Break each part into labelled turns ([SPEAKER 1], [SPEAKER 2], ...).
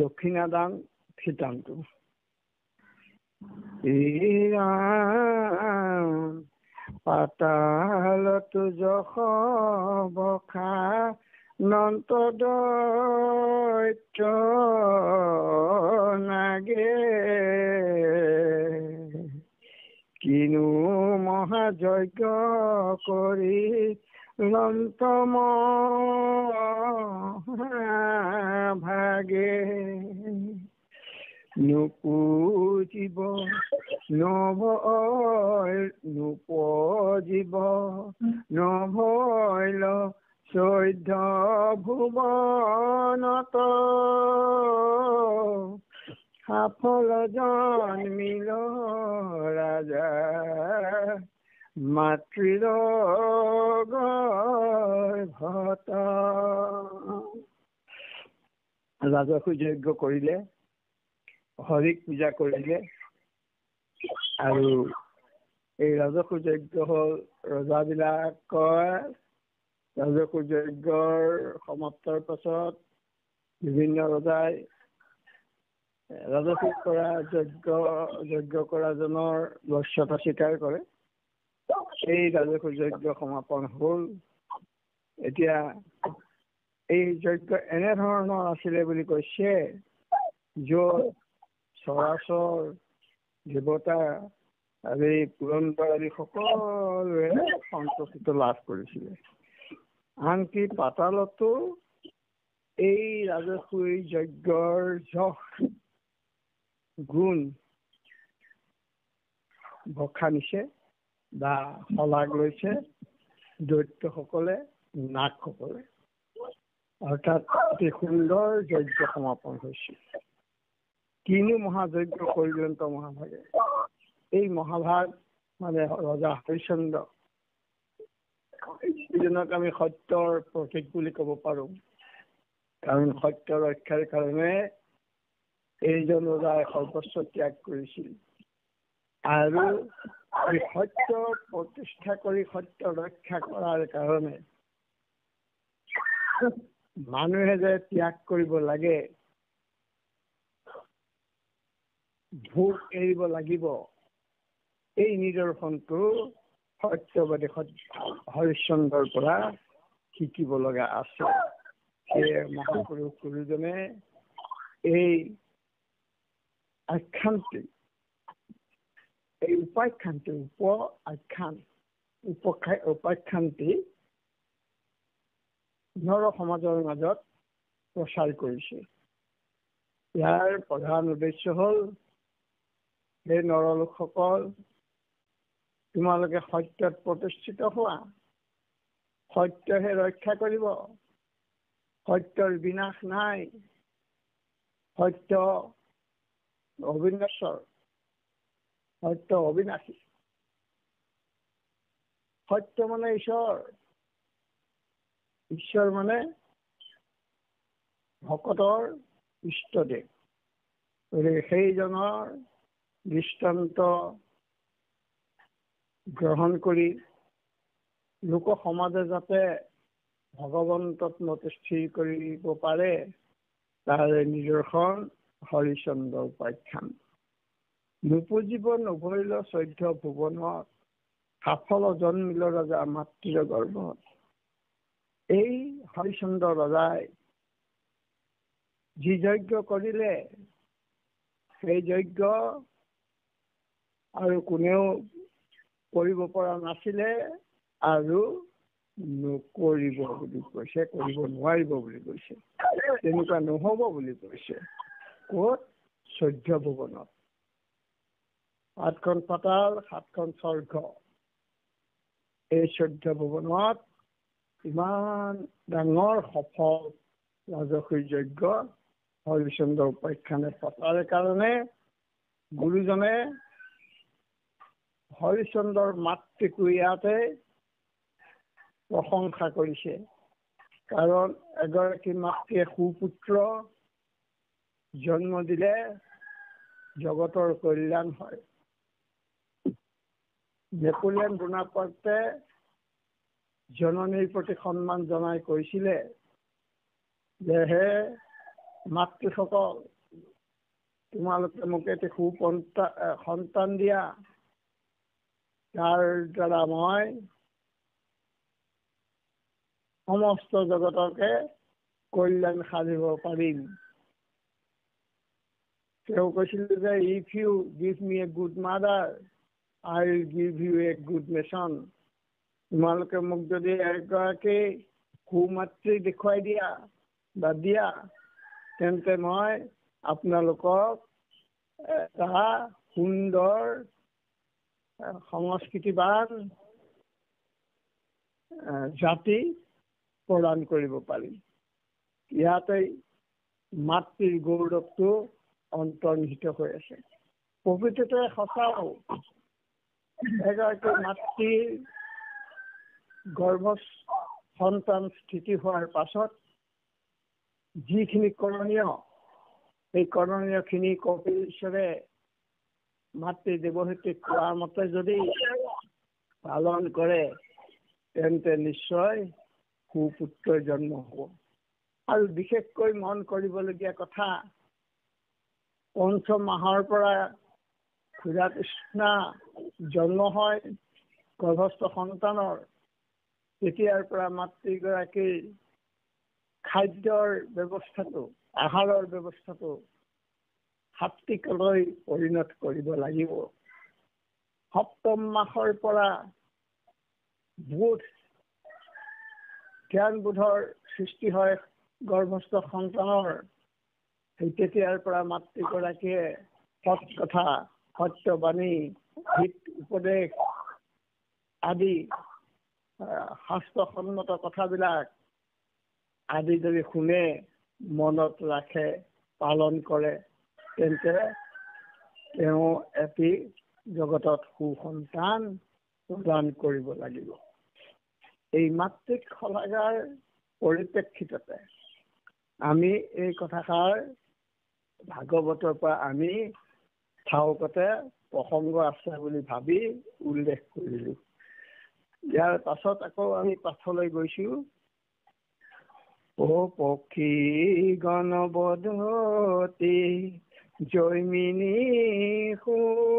[SPEAKER 1] দক্ষিণা দান সিদ্ধান্ত পাতালতো যশ বখা নন্ত দৈত্য নাগে কিনো মহাযজ্ঞ কৰি লন্তম ভাগে নুপুজিব নুপজিব নভৈল চৈধ্য ভুৱনত সাফল জন্মিল ৰাজা মাতৃৰ গৰ্ভত। ৰাজসু যজ্ঞ কৰিলে, হৰিক পূজা কৰিলে, আৰু এই ৰাজসু যজ্ঞ হ'ল ৰজাবিলাকৰ ৰাজসু যজ্ঞৰ সমাপ্তৰ পাছত বিভিন্ন ৰজাই ৰাজসু কৰা যজ্ঞ কৰাজনৰ বশ্যতা স্বীকাৰ কৰে। এই ৰাজসু যজ্ঞ সমাপন হ'ল। এতিয়া এই যজ্ঞ এনেধৰণৰ আছিলে বুলি কৈছে, য'ত চৰাচৰ দেৱতা আৰু এই পুৰন্দৰ আদি সকলোৱে সন্তোষিত লাভ কৰিছিলে। আনকি পাতালতো এই ৰাজসু যজ্ঞৰ যশ গুণ ভক্ষা নিছে বা শলাগ লৈছে দৈত্যসকলে, নাগসকলে। অৰ্থাৎ অতি সুন্দৰ যজ্ঞ সমাপন হৈছে। কিনো মহাযজ্ঞ কৰিলন্ত মহাভাগে। এই মহাভাগ মানে ৰজা হৰিশ্চন্দ্ৰ, এইজনক আমি সত্যৰ প্ৰতীক বুলি ক'ব পাৰোঁ। কাৰণ সত্য ৰক্ষাৰ কাৰণে এইজন ৰজাই সৰ্বস্ব ত্যাগ কৰিছিল, আৰু এই সত্য প্ৰতিষ্ঠা কৰি সত্য ৰক্ষা কৰাৰ কাৰণে মানুহে যে ত্যাগ কৰিব লাগে, ভোগ এৰিব লাগিব, এই নিদৰ্শনটো সত্যবাদী হৰিশ্চন্দ্ৰৰ পৰা শিকিব লগা আছে। সেয়ে মহাপুৰুষ গুৰুজনে এই আখ্যানটি, এই উপাখ্যানটি, উপাখ্যানটি নৰ সমাজৰ মাজত প্ৰচাৰ কৰিছে। ইয়াৰ প্ৰধান উদ্দেশ্য হ'ল, হে নৰলোকসকল, তোমালোকে সত্যত প্ৰতিষ্ঠিত হোৱা। সত্যহে ৰক্ষা কৰিব। সত্যৰ বিনাশ নাই। সত্য অবিনশ্বৰ, সত্য অবিনাশী। সত্য মানে ঈশ্বৰ, ঈশ্বৰ মানে ভকতৰ ইষ্টদেৱ। গতিকে সেইজনৰ দৃষ্টান্ত গ্ৰহণ কৰি লোক সমাজে যাতে ভগৱন্তত মতে স্থিৰ কৰিব পাৰে, তাৰে নিদৰ্শন হৰিশ্চন্দ্ৰ উপাখ্যান। নুপুজিব নভৈল চৈধ্য ভুৱনত সাফল জন্মিল ৰজা মাতৃৰ গৰ্ভত। এই হৰিশ্চন্দ্ৰ ৰজাই যি যজ্ঞ কৰিলে, সেই যজ্ঞ আৰু কোনেও কৰিব পৰা নাছিলে, আৰু নকৰিব বুলি কৈছে, কৰিব নোৱাৰিব বুলি কৈছে, তেনেকুৱা নহব বুলি কৈছে। ক'ত? 14 ভুৱনত। 7খন পাতাল, 7খন স্বৰ্গ। এই 14 ভুৱনত ইমান ডাঙৰ সফল ৰাজসু যজ্ঞ হৰিশ্চন্দ্ৰ উপাখ্যানে পতাৰ কাৰণে গুৰুজনে হৰিশ্চন্দ্ৰৰ মাতৃকো ইয়াতে প্ৰশংসা কৰিছে। কাৰণ এগৰাকী মাতৃয়ে সুপুত্ৰ জন্ম দিলে জগতৰ কল্যাণ হয়। নেপোলিয়ন বোনাপাৰ্টে জননীৰ প্ৰতি সন্মান জনাই কৈছিলে যে, হে মাতৃসকল তোমালোকে মোক এটি সন্তান দিয়া, যাৰ দ্বাৰা মই সমস্ত জগতকে কল্যাণ সাধিব পাৰিম। তেওঁ কৈছিল যে if you give me a good mother I will give you a good nation. তোমালোকে মোক যদি এগৰাকী সুমাতৃ দেখুৱাই দিয়া বা দিয়া, তেন্তে মই আপোনালোকক এটা সুন্দৰ সংস্কৃতিবান জাতি প্ৰদান কৰিব পাৰিম। ইয়াতে মাতৃৰ গৌৰৱটো অন্তৰ্নিহিত হৈ আছে। প্ৰকৃততে সঁচাও এগৰাকী মাতৃৰ গৰ্ভস্থ সন্তান স্থিতি হোৱাৰ পাছত যিখিনি কৰণীয়, সেই কৰণীয়খিনি কপিল ঈশ্বৰে মাতৃ দেৱহতীক কোৱাৰ মতে যদি পালন কৰে, তেন্তে নিশ্চয় সুপুত্ৰৰ জন্ম হ'ব। আৰু বিশেষকৈ মন কৰিবলগীয়া কথা, পঞ্চম মাহৰ পৰা ক্ষুধা তৃষ্ণা জন্ম হয় গৰ্ভস্থ সন্তানৰ, তেতিয়াৰ পৰা মাতৃগৰাকীৰ খাদ্যৰ ব্যৱস্থাটো, আহাৰৰ ব্যৱস্থাটো সাত্বিকলৈ পৰিণত কৰিব লাগিব। সপ্তম মাহৰ পৰা বোধ জ্ঞান বোধৰ সৃষ্টি হয় গৰ্ভস্থ সন্তানৰ, সেই তেতিয়াৰ পৰা মাতৃগৰাকীয়ে সৎ কথা, সত্যবাণী, হিত উপদেশ আদি শাস্ত্ৰসন্মত কথাবিলাক আদি যদি শুনে, মনত ৰাখে, পালন কৰে, তেন্তে তেওঁ এটি জগতত সুসন্তান প্ৰদান কৰিব লাগিব। এই মাতৃক শলাগাৰ পৰিপ্ৰেক্ষিততে আমি এই কথাষাৰ ভাগৱতৰ পৰা আমি ঠাউকতে প্ৰসংগ আছে বুলি ভাবি উল্লেখ কৰিলোঁ। ইয়াৰ পাছত আকৌ আমি পাঠলৈ গৈছোঁ। ও পক্ষী গণবদতি জৈমিনী শুনি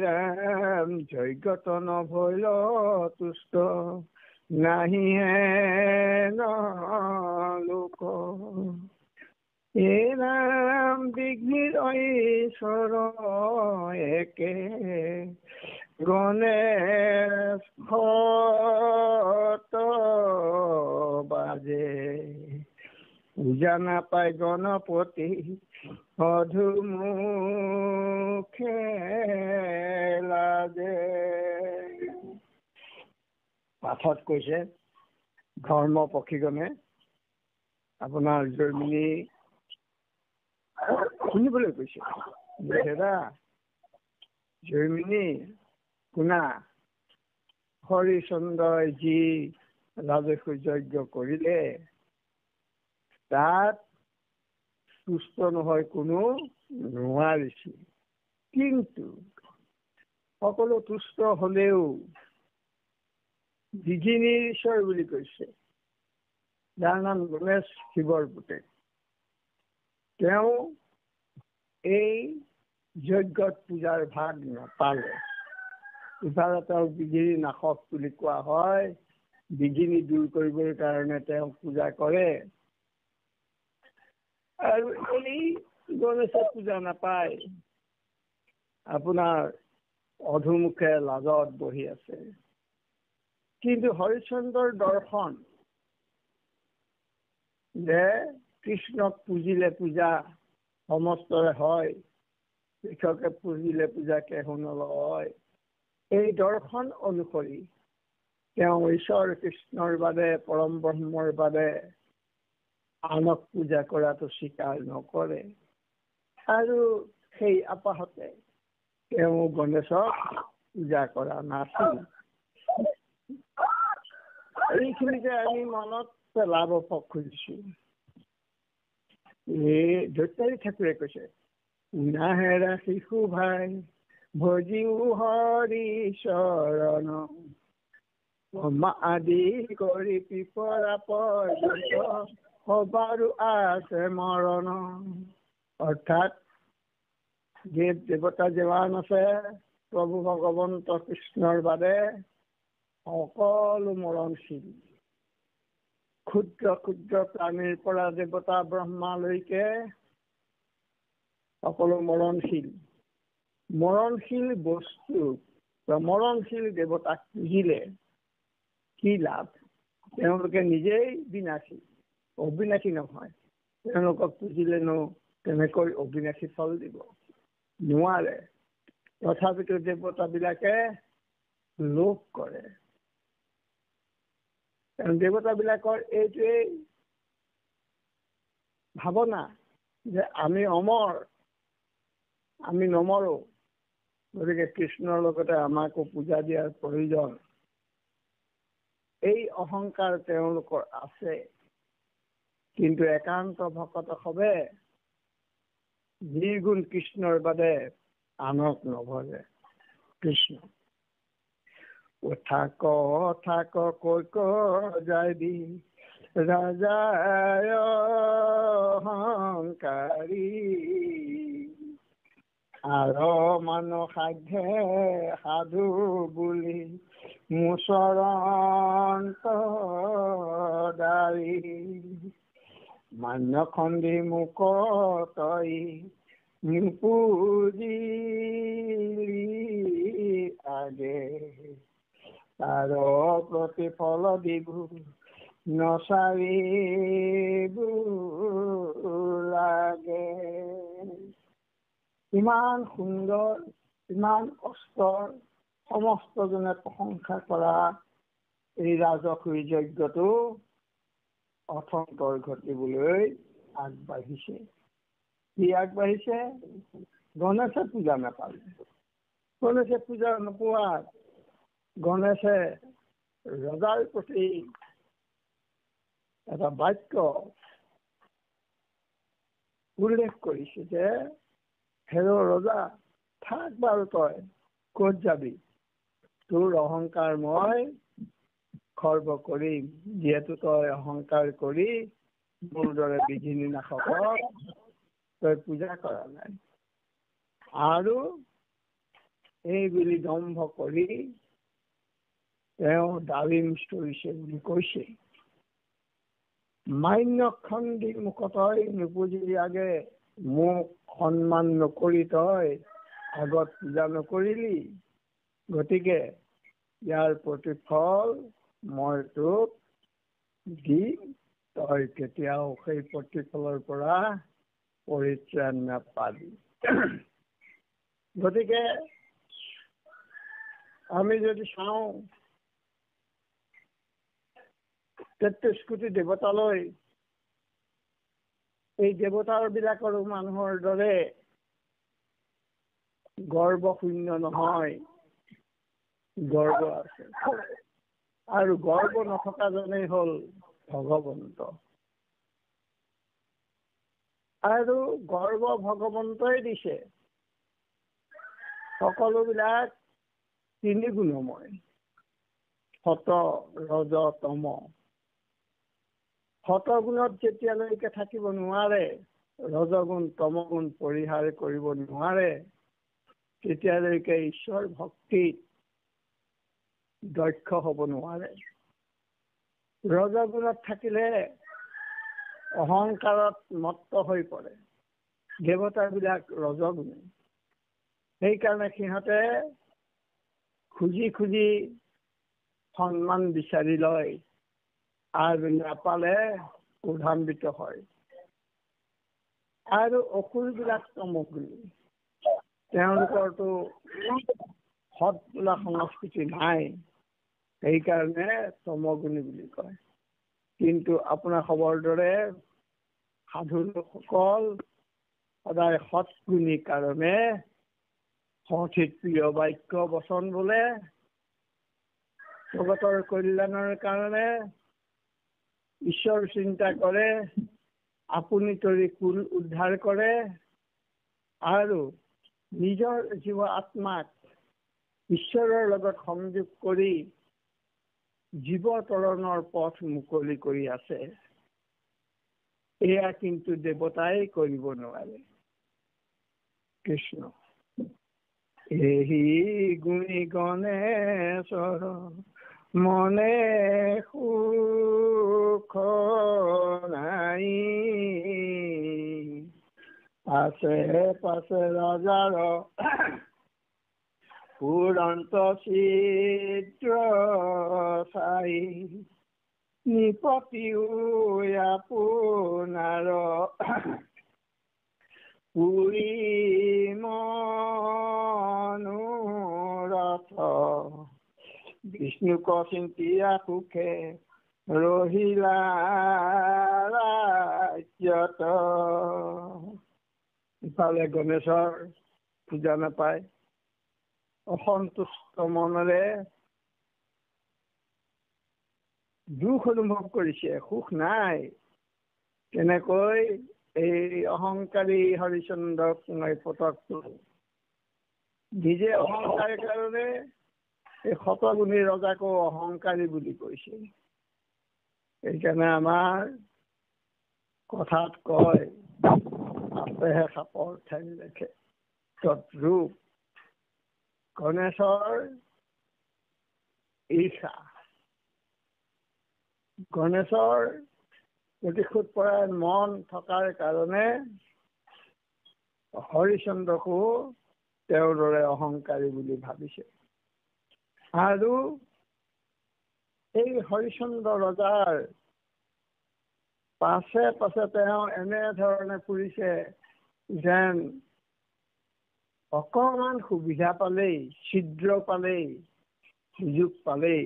[SPEAKER 1] ৰাম যজ্ঞত নভৈল তুষ্ট নাহি হেন লোক। ৰাম বিঘ্নিৰ ঈশ্বৰ একে গণেশ বাজে। পূজা নাপায় গণপতি অধুমুখে লাজে। পাঠত কৈছে ধৰ্ম পক্ষীগণে আপোনাৰ জৈমিনী শুনিবলৈ কৈছে। হেৰা জৈমিনী শুনা, হৰিচন্দ্ৰই যি ৰাজস্ব যজ্ঞ কৰিলে তাত তুষ্ট নহয় কোনো নোৱাৰিছিল, কিন্তু সকলো তুষ্ট হলেও বিঘিনীৰ ঈশ্বৰ বুলি কৈছে, যাৰ নাম গণেশ শিৱৰ পুতেক। তেওঁ এই যজ্ঞত পূজাৰ ভাগ নাপালে। ইফালে তেওঁক বিঘিনী নাশক বুলি কোৱা হয়, বিঘিনী দূৰ কৰিবৰ কাৰণে তেওঁক পূজা কৰে। আৰু এই গণেশক পূজা নাপায়, আপোনাৰ অধুমুখে লাজত বহি আছে। কিন্তু হৰিশ্চন্দ্ৰৰ দৰ্শন যে কৃষ্ণক পুজিলে পূজা সমস্তৰে হয়, কৃষ্ণকে পুজিলে পূজা কেহো নলয়, এই দৰ্শন অনুসৰি তেওঁ ঈশ্বৰ কৃষ্ণৰ বাদে, পৰম ব্ৰহ্মৰ বাদে আনক পূজা কৰাটো স্বীকাৰ নকৰে। আৰু সেই আপাহতে তেওঁ গণেশক পূজা কৰা নাছিল। এইখিনিতে আমি মনত পেলাব খুজিছো। এই দৈতাৰী ঠাকুৰে কৈছে, নাহেৰা শিশু ভাই ভজিও হৰি চৰণ, ব্ৰহ্মা আদি কৰি পিপৰা পৰ্যন্ত সবাৰো আছে মৰণ। অৰ্থাৎ দেৱ দেৱতা যিমান আছে প্ৰভু ভগৱন্ত কৃষ্ণৰ বাদে সকলো মৰণশীল। ক্ষুদ্ৰ ক্ষুদ্ৰ প্ৰাণীৰ পৰা দেৱতা ব্ৰহ্মালৈকে সকলো মৰণশীল। মৰণশীল বস্তু বা মৰণশীল দেৱতাক পুজিলে কি লাভ? তেওঁলোকে নিজেই বিনাশী, অবিনাশী নহয়। তেওঁলোকক পুজিলেনো তেনেকৈ অবিনাশী ফল দিব নোৱাৰে। তথাপিতো দেৱতাবিলাকে লোভ কৰে। দেৱতাবিলাকৰ এইটোৱেই ভাৱনা যে আমি অমৰ, আমি নমৰো, গতিকে কৃষ্ণৰ লগতে আমাকো পূজা দিয়াৰ প্ৰয়োজন। এই অহংকাৰ তেওঁলোকৰ আছে। কিন্তু একান্ত ভকত সবে নিৰ্গুণ কৃষ্ণৰ বাদে আনক নভজে। কৃষ্ণ থাক কৈ যাবি ৰাজায় অহংকাৰী, আৰু মানুহ সাধ্যে সাধু বুলি মুচৰণ দাৰি, মান্য খন্দি মুক তই নুপুজিলি আগে, তাৰ প্ৰতিফল দিবু নচাৰিবু লাগে। ইমান সুন্দৰ, ইমান কষ্টৰ, সমস্তজনে প্ৰশংসা কৰা এই ৰাজসুই যজ্ঞটো অথন্তৰ ঘটিবলৈ আগবাঢ়িছে। কি আগবাঢ়িছে? গণেশে পূজা নাপালে। গণেশে পূজা নোপোৱাত গণেশে ৰজাৰ প্ৰতি এটা বাক্য উল্লেখ কৰিছে যে, হেৰ ৰজা, থাক বাৰু, তই ক'ত যাবি? তোৰ অহংকাৰ মই খৰ্ব কৰিম, যিহেতু তই অহংকাৰ কৰি মোৰ দৰে বিঘিনি নাশকক তই পূজা কৰা নাই, আৰু এই বুলি দম্ভ কৰি তেওঁ ডালিম স্তৰিছে বুলি কৈছে। মান্য খন্দি মুখতই নুপুজিলি আগে, মোক সন্মান নকৰি তই আগত পূজা নকৰিলি, গতিকে ইয়াৰ প্ৰতিফল মই তোক দিম, তই কেতিয়াও সেই প্ৰতিফলৰ পৰা পৰিত্ৰাণ নাপাবি। গতিকে আমি যদি চাওঁ ৩৩ কোটি দেৱতালৈ, এই দেৱতাৰ বিলাকৰো মানুহৰ দৰে গৰ্ব শূন্য নহয়, গৰ্ব আছে। আৰু গৰ্ব নথকাজনেই হ'ল ভগৱন্ত। আৰু গৰ্ব ভগৱন্তই দিছে। সকলোবিলাক তিনি গুণময়, সত, ৰজ, তম। সতগুণত যেতিয়ালৈকে থাকিব নোৱাৰে, ৰজগুণ তমগুণ পৰিহাৰ কৰিব নোৱাৰে, তেতিয়ালৈকে ঈশ্বৰ ভক্তিত দক্ষ হ'ব নোৱাৰে। ৰজগুণত থাকিলে অহংকাৰত মত্ত হৈ পৰে। দেৱতাবিলাক ৰজগুণী, সেইকাৰণে সিহঁতে খুজি খুজি সন্মান বিচাৰি লয়, আৰু নাপালে ক্ৰোধান্বিত হয়। আৰু অসুৰবিলাক তমগুণী, তেওঁলোকৰতো সৎ বোলা সংস্কৃতি নাই, সেইকাৰণে তমগুণী বুলি কয়। কিন্তু আপোনাৰ খবৰ দৰে সাধু লোকসকল সদায় সৎগুণী কাৰণে সঠিক প্ৰিয় বাক্য বচন বোলে, জগতৰ কল্যাণৰ কাৰণে ঈশ্বৰ চিন্তা কৰে, আপুনি তৰি কুল উদ্ধাৰ কৰে, আৰু নিজৰ জীৱ আত্মাক ঈশ্বৰৰ লগত সংযোগ কৰি জীৱতৰণৰ পথ মুকলি কৰি আছে, এয়া কিন্তু দেৱতাই কৰিব নোৱাৰে। কৃষ্ণ এহি গুণী গণেশৰ মনে সুখ নাই, পাছে পাছে ৰজাৰ পুৰন্ত চিত্ৰ চাই, নিপতি আপোনাৰ পুৰি মনোৰথ, বিষ্ণুক চিন্তিয়া সুখে ৰহিলা ৰাজ্যত। ইফালে গণেশৰ পূজা নাপায়, অসন্তুষ্ট মনেৰে দুখ অনুভৱ কৰিছে, সুখ নাই। তেনেকৈ এই অহংকাৰী হৰিচন্দ্ৰক মই পতকটো নিজে অহংকাৰীৰ কাৰণে এই শতগুণী ৰজাকো অহংকাৰী বুলি কৈছে। সেইকাৰণে আমাৰ কথাত কয়, আপেহে সাপৰ ঠেং দেখে তদ্ৰূপ গণেশৰ ঈৰ্ষা, গণেশৰ প্ৰতিশোধ পৰায়ণ মন থকাৰ কাৰণে হৰিচন্দ্ৰকো তেওঁৰ দৰে অহংকাৰী বুলি ভাবিছে। আৰু এই হৰিচন্দ্ৰ ৰজাৰ পাছে পাছে তেওঁ এনেধৰণে ফুৰিছে যেন অকণমান সুবিধা পালেই, ছিদ্ৰ পালেই, সুযোগ পালেই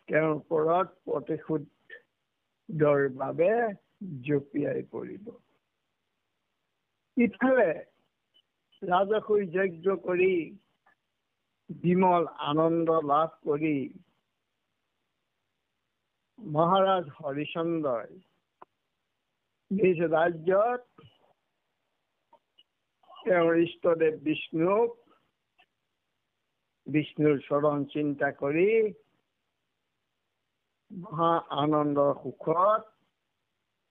[SPEAKER 1] তেওঁৰ ওপৰত প্ৰতিশোধৰ বাবে জঁপিয়াই পৰিব। ইফালে ৰাজসুই যজ্ঞ কৰি বিমল আনন্দ লাভ কৰি মহাৰাজ হৰিচন্দ্ৰই নিজ ৰাজ্যত তেওঁৰ ইষ্টদেৱ বিষ্ণুৰ চৰণ চিন্তা কৰি মহা আনন্দৰ সুখত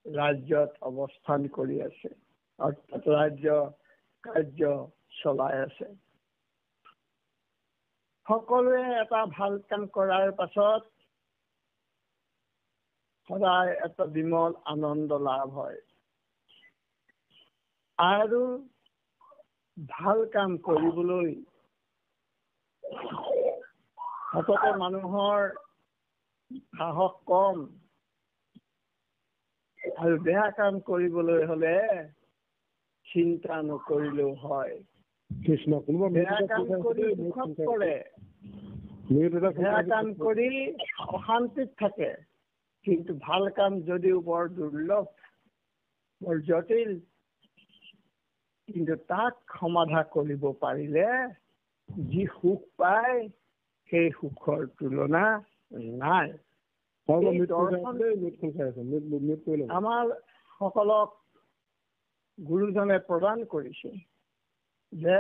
[SPEAKER 1] ৰাজ্যত অৱস্থান কৰি আছে, অৰ্থাৎ ৰাজ্য কাৰ্য চলাই আছে। সকলোৱে এটা ভাল কাম কৰাৰ পাছত সদায় এটা বিমল আনন্দ লাভ হয়। আৰু ভাল কাম কৰিবলৈ সততে মানুহৰ সাহস কম, আৰু বেয়া কাম কৰিবলৈ হলে চিন্তা নকৰিলেও হয়। বেয়া কাম কৰি দুখত পৰে, বেয়া কাম কৰি অশান্তিত থাকে, কিন্তু ভাল কাম যদিও বৰ দুৰ্লভ, বৰ জটিল, কিন্তু তাক সমাধা কৰিব পাৰিলে যি সুখ পায় সেই সুখৰ তুলনা নাই। আমাৰ সকলক গুৰুজনে প্ৰদান কৰিছে যে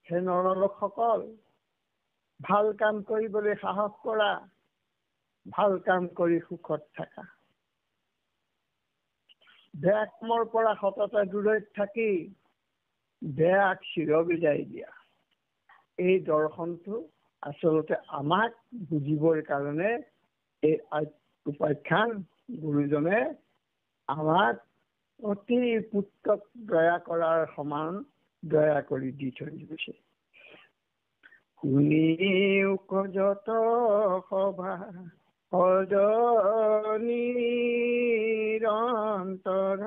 [SPEAKER 1] হে নৰলোকসকল, ভাল কাম কৰিবলৈ সাহস কৰা, ভাল কাম কৰি সুখত থাকা, বেয়া কামৰ পৰা সততে দূৰত থাকি বেয়াক চিৰবিদায় দিয়া। এই দৰ্শনটো আচলতে আমাক বুজিবৰ কাৰণে এই উপাখ্যান গুৰুজনে আমাক অতি পুত্ৰক দয়া কৰাৰ সমান দয়া কৰি দি থৈ গৈছে। শুনি যত সভা নিৰন্তৰ,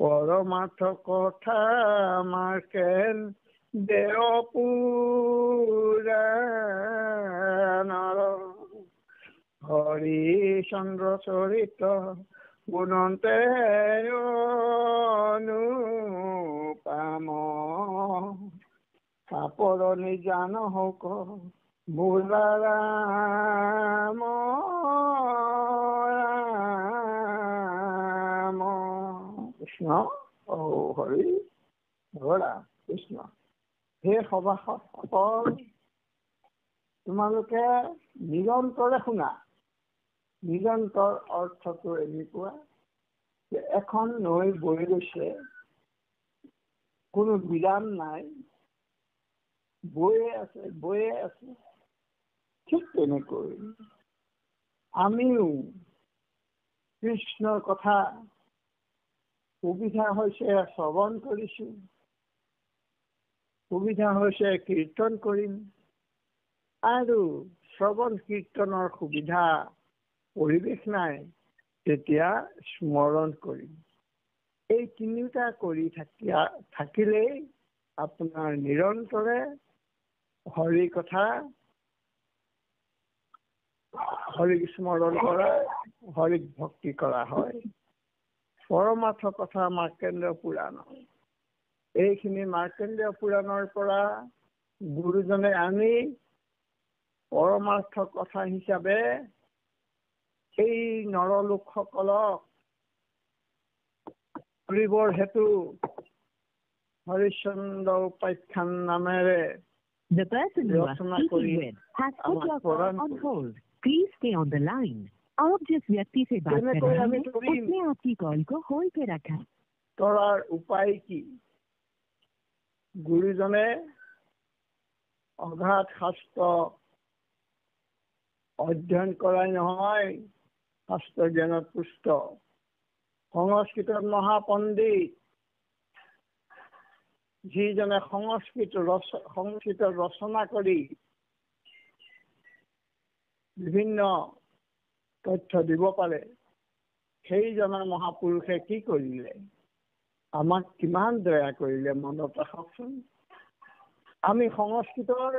[SPEAKER 1] পৰমাৰ্থ কথা মাৰ্কেন দেৱ পুৰাণৰ, হৰিচন্দ্ৰ চৰিত গুণন্তে অনুপাম, সাপৰ নিজান হক বোলা ৰাম ৰাম। কৃষ্ণ ও হৰি হৰা কৃষ্ণ। হে সভাসদসকল, তোমালোকে নিৰন্তৰে শুনা। নিৰন্তৰ অৰ্থটো এনেকুৱা যে এখন নৈ বৈ গৈছে, কোনো বিৰাম নাই, বৈয়ে আছে বৈয়ে আছে। ঠিক তেনেকৈ আমিও কৃষ্ণৰ কথা সুবিধা হৈছে শ্ৰৱণ কৰিছো, সুবিধা হৈছে কীৰ্তন কৰিম, আৰু শ্ৰৱণ কীৰ্তনৰ সুবিধা পৰিৱেশ নাই তেতিয়া স্মৰণ কৰিম। এই তিনিটা কৰি থাকিলেই আপোনাৰ নিৰন্তৰে হৰি কথা, হৰিক স্মৰণ কৰা, হৰিক ভক্তি কৰা হয়। পৰমাৰ্থ কথা মাৰ্কণ্ডেয় পুৰাণ। এইখিনি মাৰ্কণ্ডেয় পুৰাণৰ পৰা গুৰুজনে আনি পৰমাৰ্থ কথা হিচাপে এই নৰলোকসকলক কৰিবৰ হেতু হৰিশ্চন্দ্ৰ উপাখ্যান নামেৰে
[SPEAKER 2] The person you are
[SPEAKER 1] ৰচনা
[SPEAKER 2] speaking
[SPEAKER 1] কৰি
[SPEAKER 2] with has put
[SPEAKER 1] আমাক
[SPEAKER 2] your call
[SPEAKER 1] প্ৰদান
[SPEAKER 2] on
[SPEAKER 1] কৰিছে।
[SPEAKER 2] hold. Please stay on the line. आप जिस व्यक्ति से बात कर
[SPEAKER 1] তেনেকৈ
[SPEAKER 2] रहे
[SPEAKER 1] আমি
[SPEAKER 2] हैं
[SPEAKER 1] কৰিম।
[SPEAKER 2] उसने आपकी कॉल को होल्ड पे रखा।
[SPEAKER 1] কৰাৰ উপায় কি? গুৰুজনে অগাধ শাস্ত্ৰ অধ্যয়ন কৰাই নহয়, শাস্ত্ৰ জ্ঞানত পুষ্ট, সংস্কৃতত মহাপণ্ডিত, যিজনে সংস্কৃত ৰচনা কৰি বিভিন্ন তথ্য দিব পাৰে, সেইজনা মহাপুৰুষে কি কৰিলে, আমাক কিমান দয়া কৰিলে মনত ৰাখকচোন। আমি সংস্কৃতৰ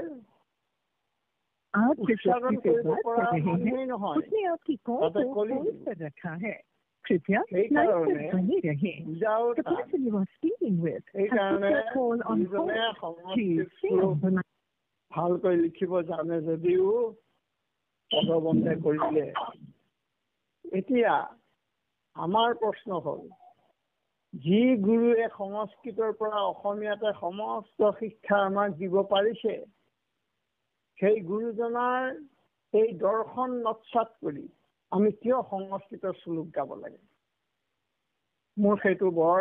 [SPEAKER 2] आप जिस
[SPEAKER 1] উচ্চাৰণ
[SPEAKER 2] व्यक्ति से
[SPEAKER 1] কৰিব
[SPEAKER 2] बात
[SPEAKER 1] পৰা
[SPEAKER 2] कर रहे
[SPEAKER 1] মানুহেই
[SPEAKER 2] हैं
[SPEAKER 1] নহয়।
[SPEAKER 2] उसने आपकी कॉल
[SPEAKER 1] তাতে
[SPEAKER 2] को
[SPEAKER 1] কলি
[SPEAKER 2] होल्ड पर रखा है। कृपया लाइन
[SPEAKER 1] সেইকাৰণে
[SPEAKER 2] पर बने रहें।
[SPEAKER 1] বুজাও
[SPEAKER 2] The
[SPEAKER 1] টান।
[SPEAKER 2] person you are speaking with has put
[SPEAKER 1] সেইকাৰণে
[SPEAKER 2] your call on hold.
[SPEAKER 1] গুৰুজনে
[SPEAKER 2] Please stay
[SPEAKER 1] সংস্কৃতটো
[SPEAKER 2] on the line.
[SPEAKER 1] ভালকৈ লিখিব জানে যদিও পদবন্ধে কৰিলে। এতিয়া আমাৰ প্ৰশ্ন হ'ল, যি গুৰুৱে সংস্কৃতৰ পৰা অসমীয়াতে সমস্ত শিক্ষা আমাক দিব পাৰিছে, সেই গুৰুজনাৰ এই দৰ্শন নৎসাত কৰি আমি কিয় সংস্কৃতৰ শ্লোক গাব লাগে? মোৰ সেইটো বৰ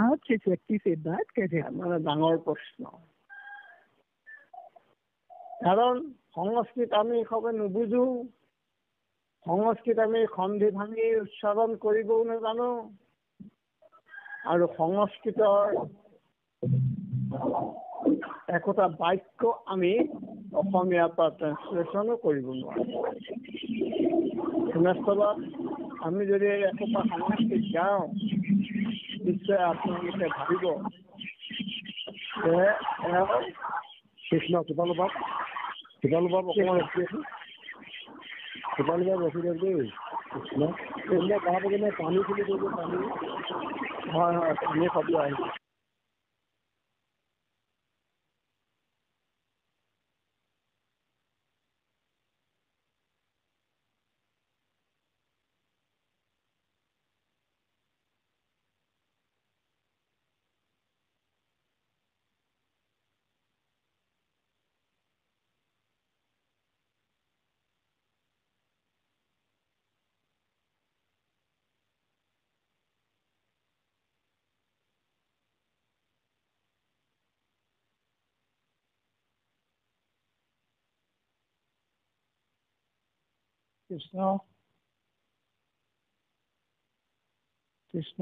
[SPEAKER 2] आप जिस व्यक्ति से बात कर रहे हैं
[SPEAKER 1] মানে ডাঙৰ প্ৰশ্ন। কাৰণ সংস্কৃত আমি সবে নুবুজো, সংস্কৃত আমি সন্ধি ভাঙি উচ্চাৰণ কৰিবও নাজানো, আৰু সংস্কৃতৰ একোটা বাক্য আমি অসমীয়াৰ পৰা ট্ৰেন্সলেশ্যনো কৰিব নোৱাৰো। তেনেস্থলত আমি যদি একোটা সংস্কৃত গাওঁ, নিশ্চয় আপোনালোকে ভাবিব যে
[SPEAKER 3] কৃষ্ণ চোতালপাত অকণমান চোতালপাত ৰখি দেই। কৃষ্ণ তাৰ পাছতে পানী খুলি কৰিব পানী।
[SPEAKER 1] হয় হয়, আমি শব্দ আহিছে। কৃষ্ণ কৃষ্ণ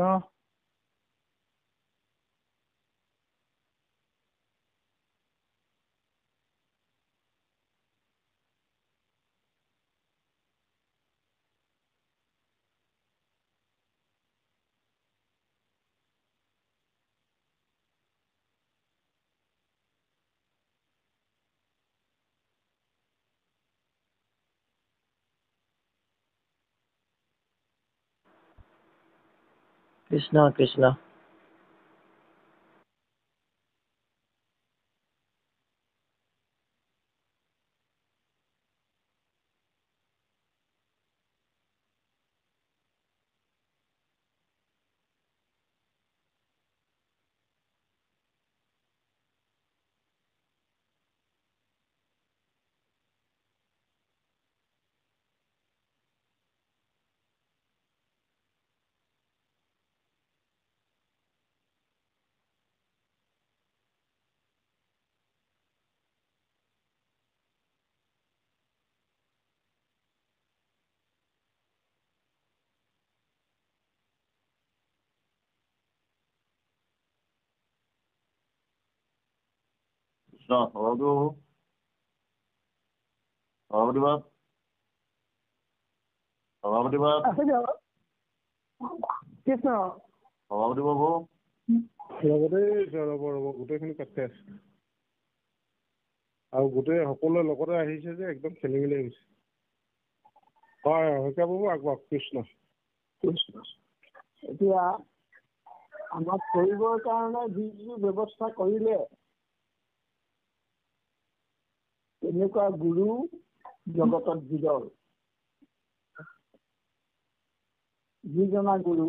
[SPEAKER 4] কৃষ্ণ কৃষ্ণ। কৃষ্ণ সভাপতি বাবু সভাপতি বাব সভাপতি বাব
[SPEAKER 1] কৃষ্ণ
[SPEAKER 4] সভাপতি বাবু
[SPEAKER 3] ৰ'ব গোটেইখিনি কাট খাই আছে আৰু গোটেই সকলোৱে লগতে আহিছে যে একদম খেলি মেলি আহিছে হয় শইকীয়া বাবু আগবাঢ়ক কৃষ্ণ
[SPEAKER 1] কৃষ্ণ এতিয়া আমাক কৰিবৰ কাৰণে যি যি ব্যৱস্থা কৰিলে তেনেকুৱা গুৰু জগতত বিৰল যিজনা গুৰু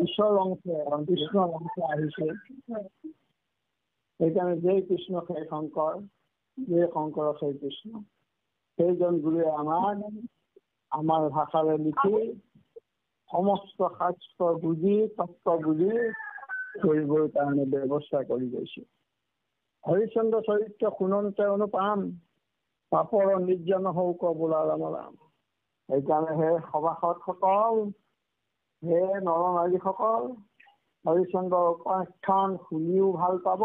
[SPEAKER 1] ঈশ্বৰ অংশে কৃষ্ণৰ অংশে আহিছে সেইকাৰণে জয় কৃষ্ণ সেই শংকৰ জয় শংকৰ সেই কৃষ্ণ সেইজন গুৰুৱে আমাৰ ভাষাৰে লিখি সমস্ত শাস্ত্ৰ বুজি তত্ত্ব বুজি কৰিবৰ কাৰণে ব্যৱস্থা কৰি গৈছে হৰিচন্দ্ৰ চৰিত্ৰ শুনন্তে অনুপাম পাপৰ নিৰ্জন হৌক বোলা ৰাম ৰাম সেইকাৰণে হে সভাসদসকল হে নৰ নাৰীসকল হৰিচন্দ্ৰৰ উপাখ্যান শুনিও ভাল পাব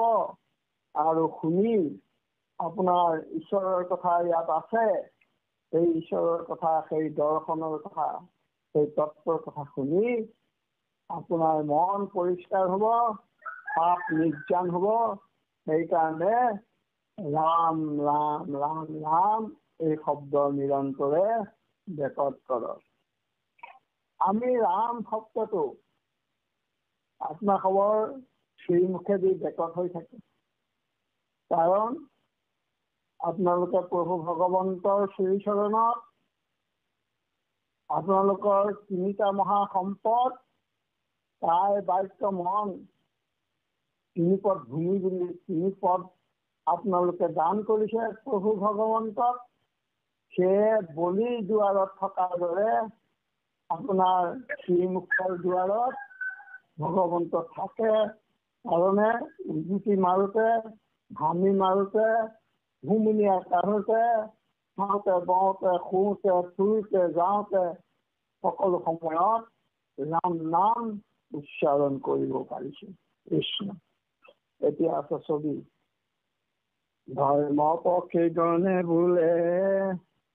[SPEAKER 1] আৰু শুনি আপোনাৰ ঈশ্বৰৰ কথা ইয়াত আছে সেই ঈশ্বৰৰ কথা সেই দৰ্শনৰ কথা সেই তত্ত্বৰ কথা শুনি আপোনাৰ মন পৰিষ্কাৰ হ'ব পাপ নিৰ্জন হ'ব সেইকাৰণে ৰাম ৰাম ৰাম ৰাম এই শব্দ নিৰন্তৰে বেকত কৰক আমি ৰাম শব্দটো আত্মা খবৰ শ্ৰীমুখেদি বেকত হৈ থাকে কাৰণ আপোনালোকে প্ৰভু ভগৱন্তৰ শ্ৰীচৰণত আপোনালোকৰ তিনিটা মহা সম্পদ কায় বাক্য মন তিনিপদ ভূমি বুলি তিনিপদ আপোনালোকে দান কৰিছে প্ৰভু ভগৱন্তক সেয়ে বলিৰ দুৱাৰত থকাৰ দৰে আপোনাৰ শ্ৰীমুখৰ দুৱাৰত ভগৱন্ত থাকে কাৰণে উজুতি মাৰোতে ঘামি মাৰোতে ঘুমুনিয়া কাঢ়োতে খাওঁতে বওঁতে শুওঁতে ফুৰোতে যাওঁতে সকলো সময়ত ৰাম নাম উচ্চাৰণ কৰিব পাৰিছে কৃষ্ণ এতিয়া আছে ছবি ধৰ্ম পক্ষী গণে বোলে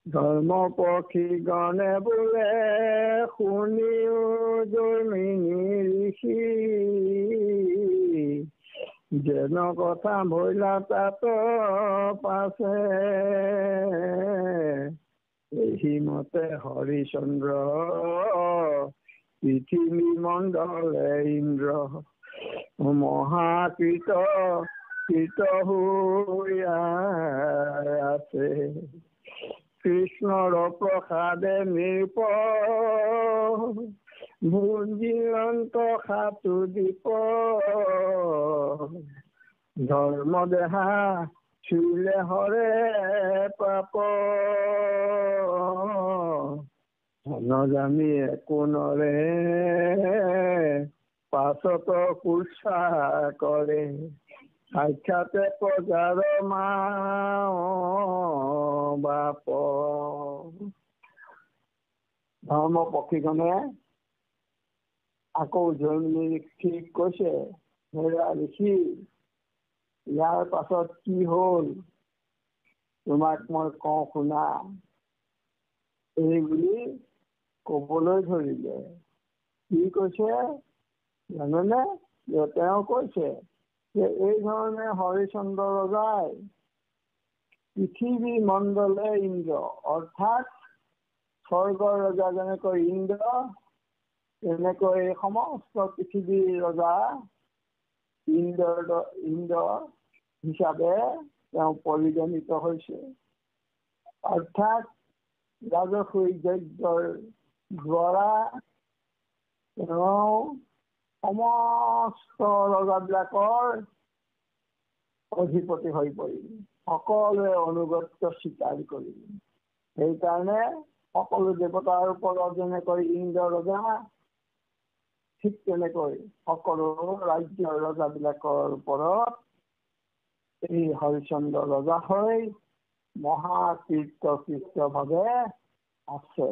[SPEAKER 1] ধৰ্ম পক্ষী গণে বোলে শুনিও জন্মিনী ঋষি যেন কথা ভৈলা তাত পাছে এই মতে হৰিচন্দ্ৰ পৃথিৱী মণ্ডলে ইন্দ্ৰ মহাকৃত কৃত হৈ আছে কৃষ্ণৰ প্ৰসাদে নৃপ ভুঞ্জিৰন্ত সাতু দীপ ধৰ্ম দেহা চুলে হৰে পাপ নজানি একো নৰে পাছত কুৎসা কৰে সাক্ষাতে প্ৰজাৰ মা বাপ ধৰ্ম পক্ষীগণে আকৌ জন্মী ঋষিক কৈছে হেৰা ঋষি ইয়াৰ পাছত কি হ'ল তোমাক মই কওঁ শুনা এই বুলি কবলৈ ধৰিলে কি কৈছে জানেনে তেওঁ কৈছে যে এই ধৰণে হৰিচন্দ্ৰ ৰজাই পৃথিৱী মণ্ডলে ইন্দ্ৰ অৰ্থাৎ স্বৰ্গৰ ৰজা যেনেকৈ ইন্দ্ৰ তেনেকৈ সমস্ত পৃথিৱীৰ ৰজা ইন্দ্ৰ হিচাপে তেওঁ পৰিগণিত হৈছে অৰ্থাৎ ৰাজসুই যজ্ঞৰ দ্বাৰা তেওঁ সমস্ত ৰজাবিলাকৰ অধিপতি হৈ পৰিল সকলোৱে অনুগত্য স্বীকাৰ কৰিল সেইকাৰণে সকলো দেৱতাৰ ওপৰত যেনেকৈ ইন্দ্ৰ ৰজা ঠিক তেনেকৈ সকলো ৰাজ্যৰ ৰজাবিলাকৰ ওপৰত এই হৰিচন্দ্ৰ ৰজা হৈ মহাকীৰ্তভাৱে আছে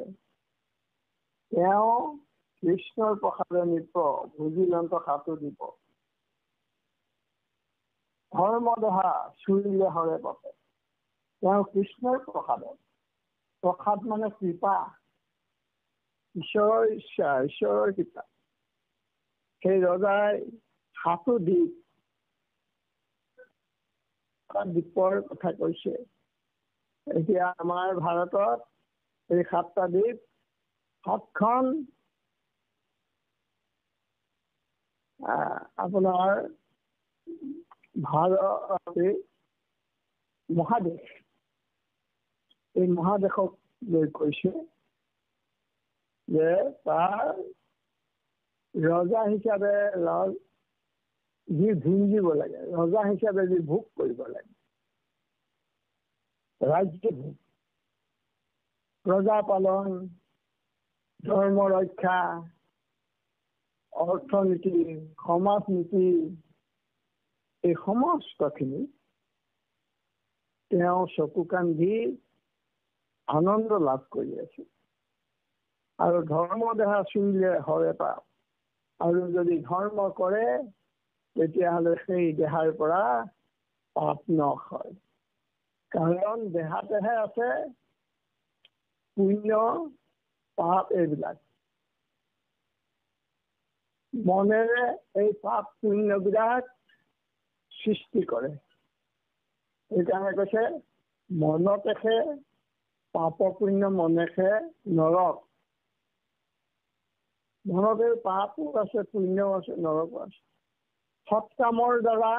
[SPEAKER 1] তেওঁ কৃষ্ণৰ প্ৰসাদে নৃপ ভুজিলন্ত সাতু দীপ ধৰ্মদেহা চুৰিলে হৰে পাপে। তেওঁ কৃষ্ণৰ প্ৰসাদ মানে কৃপা, ঈশ্বৰৰ ইচ্ছা, ঈশ্বৰৰ কৃপা। সেই ৰজাই 7 দ্বীপৰ কথা কৈছে। এতিয়া আমাৰ ভাৰতত এই 7টা দ্বীপ, 7খন আপোনাৰ ভাৰত মহাদেশ। এই মহাদেশক লৈ কৈছে যে তাৰ ৰজা হিচাপে যি ভুঞ্জিব লাগে, ৰজা হিচাপে যি ভোগ কৰিব লাগে, ৰাজ্য ভোগ, প্ৰজা পালন, ধৰ্ম ৰক্ষা, অৰ্থনীতি, সমাজ নীতি, এই সমস্তখিনি তেওঁ চকু কাণ দি আনন্দ লাভ কৰি আছে। আৰু ধৰ্ম দেহা চুৰিলে হৰে পাপ। আৰু যদি ধৰ্ম কৰে তেতিয়াহ'লে সেই দেহাৰ পৰা পাপ নশ হয়। কাৰণ দেহাতেহে আছে পুণ্য পাপ এইবিলাক। মনেৰে এই পাপ পুণ্যবিলাক সৃষ্টি কৰে। সেইকাৰণে কৈছে মনতেহে পাপ পুণ্য মনেহে নৰক। মনতে পাপো আছে, পুণ্যও আছে, নৰকো আছে। সৎ কামৰ দ্বাৰা,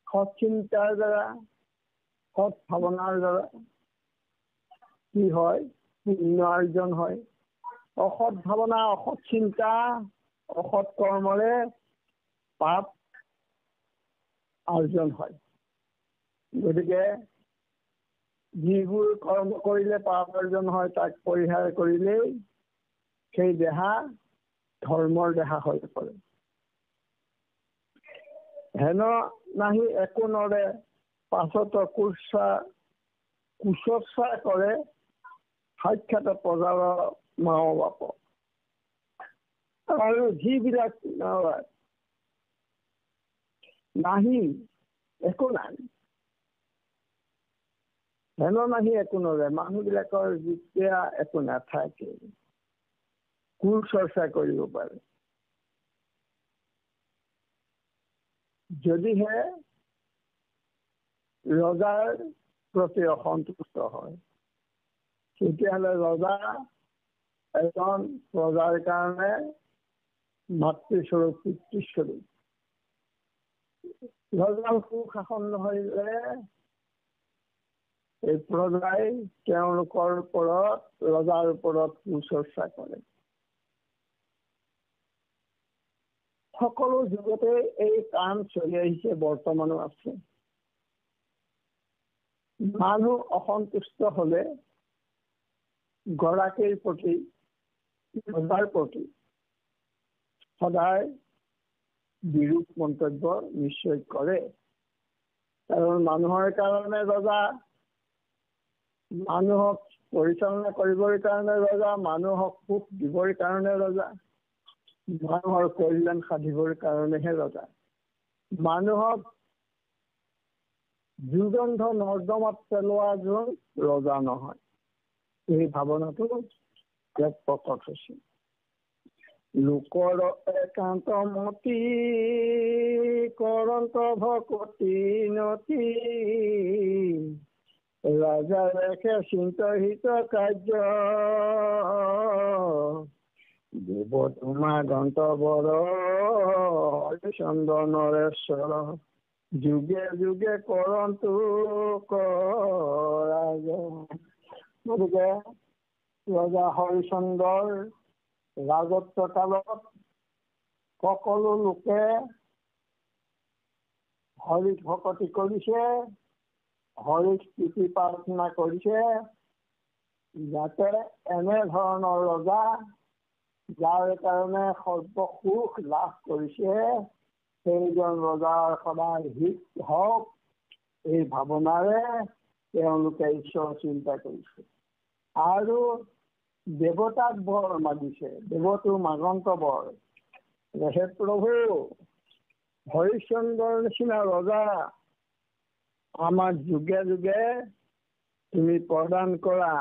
[SPEAKER 1] সৎ চিন্তাৰ দ্বাৰা, সৎ ভাৱনাৰ দ্বাৰা কি হয়? পুণ্য অৰ্জন হয়। অসৎ ভাৱনা, অসৎ চিন্তা, অসৎ কৰ্মৰে পাপ অৰ্জন হয়। গতিকে যিবোৰ কৰ্ম কৰিলে পাপ অৰ্জন হয় তাক পৰিহাৰ কৰিলেই সেই দেহা ধৰ্মৰ দেহা হৈ পৰে। হেন নাহি একো নৰে পাছত কুচৰ্চা কৰে সাক্ষাৎ প্ৰজাৰ মাও বাপ। আৰু যিবিলাক নাহি একো নাই, হেন নাহি একো নৰে, মানুহবিলাকৰ যেতিয়া একো নাথাকে, কুচৰ্চা কৰিব পাৰে। যদিহে ৰজাৰ প্ৰতি অসন্তুষ্ট হয় তেতিয়াহ'লে ৰজা এজন প্ৰজাৰ কাৰণে মাতৃস্বৰূপ, পিতৃস্বৰূপ। ৰজাৰ সুশাসন নহলে এই প্ৰজাই তেওঁলোকৰ ওপৰত, ৰজাৰ ওপৰত কুচৰ্চা কৰে। সকলো যুগতে এই কাম চলি আহিছে, বৰ্তমানো আছে। মানুহ অসন্তুষ্ট হলে গৰাকীৰ প্ৰতি, ৰজাৰ প্ৰতি সদায় বিৰূপ মন্তব্য নিশ্চয় কৰে। কাৰণ মানুহৰ কাৰণে ৰজা, মানুহক পৰিচালনা কৰিবৰ কাৰণে ৰজা, মানুহক সুখ দিবৰ কাৰণে ৰজা, মানুহৰ কল্যাণ সাধিবৰ কাৰণেহে ৰজা। মানুহক দুৰ্গন্ধ নৰ্দমাত পেলোৱা জন ৰজা নহয়। এই ভাৱনাটো ইয়াত প্ৰকট হৈছে। লোকৰ একান্ত মতি কৰন্ত ভকতি নতি, ৰাজা ৰেখে চিন্তহিত কাৰ্য, দেৱ তোমাৰ দন্ত বৰ হৰিচন্দ্ৰ নৰেশ্বৰ, যুগে যুগে কৰন্তু ৰাজ। গতিকে ৰজা হৰিচন্দ্ৰৰ ৰাজত্ব কালত সকলো লোকে হৰিক ভকতি কৰিছে, হৰিক স্তুতি প্ৰাৰ্থনা কৰিছে, যাতে এনেধৰণৰ ৰজা যাৰ কাৰণে সৰ্বসুখ লাভ কৰিছে সেইজন ৰজাৰ সদায় হিত হওক, এই ভাৱনাৰে তেওঁলোকে ঈশ্বৰ চিন্তা কৰিছে। আৰু দেৱতাক বৰ মাগিছে, দেৱতো মাগন্ত বৰ। হে প্ৰভু, হৰিশ্চন্দ্ৰৰ নিচিনা ৰজা আমাৰ যুগে যুগে তুমি প্ৰদান কৰা,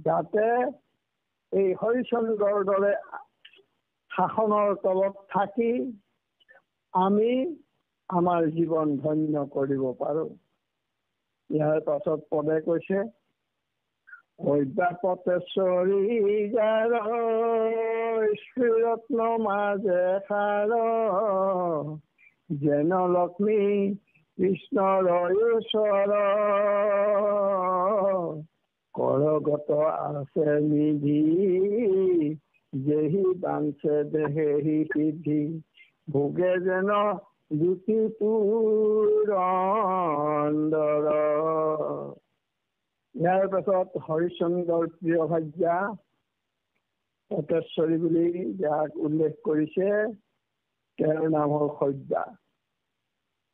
[SPEAKER 1] যাতে এই হৰিশ্চন্দ্ৰৰ দৰে শাসনৰ তলত থাকি আমি আমাৰ জীৱন ধন্য কৰিব পাৰোঁ। ইয়াৰ পাছত পদে কৈছে, অব্যাপতেশ্বৰী যাৰ শ্ৰীৰত্ন মাজে সাৰ, যেন লক্ষ্মী কৃষ্ণৰ ওচৰ, কৰগত আছে নিধি, যেহি বাঞ্চে দেহেহি সিদ্ধি, ভোগে যেন জ্যোতি পুৰন্দৰ। ইয়াৰ পাছত হৰিশ্চন্দ্ৰৰ প্ৰিয় ভাৰ্যা পটেশ্বৰী বুলি যাক উল্লেখ কৰিছে, তেওঁৰ নাম হ'ল সভ্যা।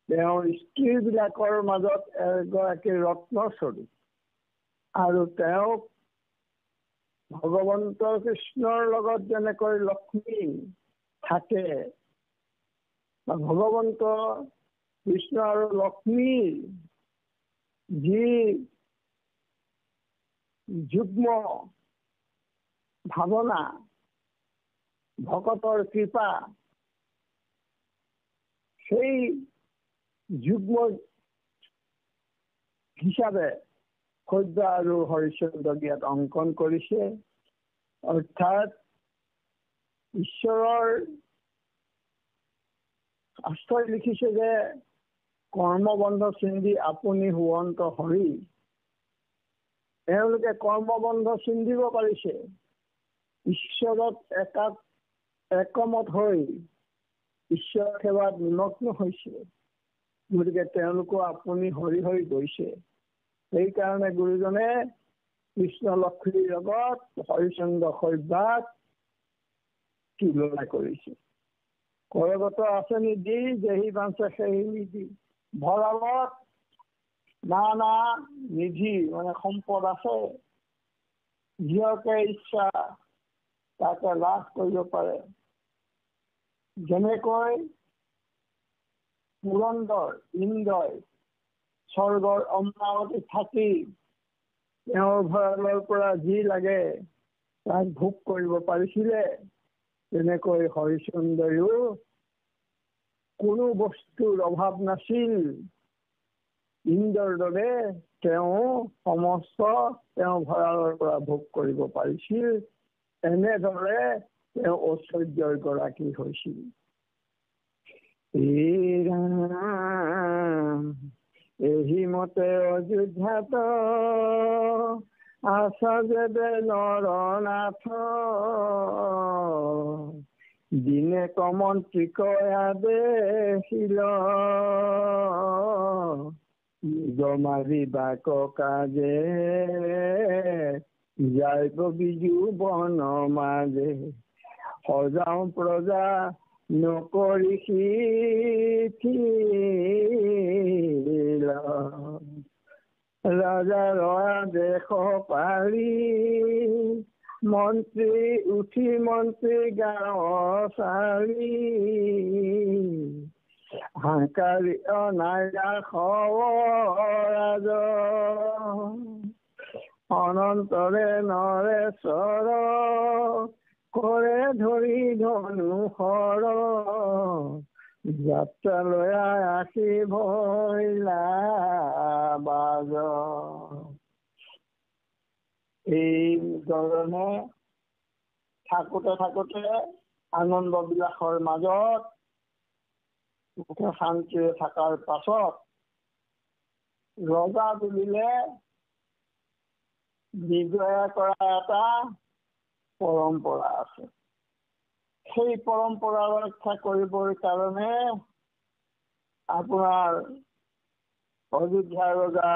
[SPEAKER 1] তেওঁৰ স্ত্ৰীবিলাকৰ মাজত এগৰাকী ৰত্নস্বৰূপ, আৰু তেওঁক ভগৱন্ত কৃষ্ণৰ লগত যেনেকৈ লক্ষ্মী থাকে, ভগৱন্ত কৃষ্ণ আৰু লক্ষ্মীৰ যি যুগ্ম ভাৱনা, ভকতৰ কৃপা, সেই যুগ্ম হিচাপে সভ্যা আৰু হৰিশ্চন্দ্ৰক ইয়াত অংকন কৰিছে। অৰ্থাৎ ঈশ্বৰৰ শাস্ত্ৰই লিখিছে যে কৰ্মবন্ধ চিন্ধি আপুনি হুৱন্ত হৰি। তেওঁলোকে কৰ্মবন্ধ চিন্ধিব পাৰিছে, ঈশ্বৰত একমত হৈ ঈশ্বৰ সেৱাত নিমগ্ন হৈছে, গতিকে তেওঁলোকো আপুনি হৰি হৈ গৈছে। সেইকাৰণে গুৰুজনে কৃষ্ণ লক্ষ্মীৰ লগত হৰিশ্চন্দ্ৰ সভ্যাক তুলনা কৰিছে। কৰগত আছে নিধি, যেহি বাঞ্চে সেহি নিধি। ভঁৰালত নানা নিধি মানে সম্পদ আছে, যিহকে ইচ্ছা তাকে লাভ কৰিব পাৰে। যেনেকৈ পুৰন্দৰ ইন্দ্ৰই স্বৰ্গৰ অমৰাৱতীত থাকি তেওঁৰ ভঁৰালৰ পৰা যি লাগে তাক ভোগ কৰিব পাৰিছিলে, তেনেকৈ হৰিশ্চন্দ্ৰয়ো কোনো বস্তুৰ অভাৱ নাছিল। ইন্দ্ৰৰ দৰে তেওঁ সমস্ত তেওঁ ভঁৰালৰ পৰা ভোগ কৰিব পাৰিছিল। এনেদৰে তেওঁ ঐশ্বৰ্যৰ গৰাকী হৈছিল। এহি মতে অযোধ্যাত আছা যেবে নৰনাথ, দিনে কমন্ত্ৰী কয়া দেখিল, মাৰিবা কাজে যাইব বিজু বন মাজে, সজাও প্ৰজা নকৰি শিথিল, ৰাজাৰ আদেশ পাৰি মন্ত্ৰী উঠি মন্ত্ৰী গাঁও চাৰি, হাংকাৰী অনাইৰা সৰাজ, অনন্তৰে নৰেশ্বৰ কৰে ধৰি ধনুষৰ, যাত্ৰালৈ আশী ভৈলা বাজ। এই ধৰণে থাকোতে থাকোতে আনন্দ বিলাসৰ মাজত সুখে শান্তিৰে থকাৰ পাছত ৰজা বুলিলে বিজয়া কৰা এটা পৰম্পৰা আছে। সেই পৰম্পৰা ৰক্ষা কৰিবৰ কাৰণে আপোনাৰ অযোধ্যাৰ ৰজা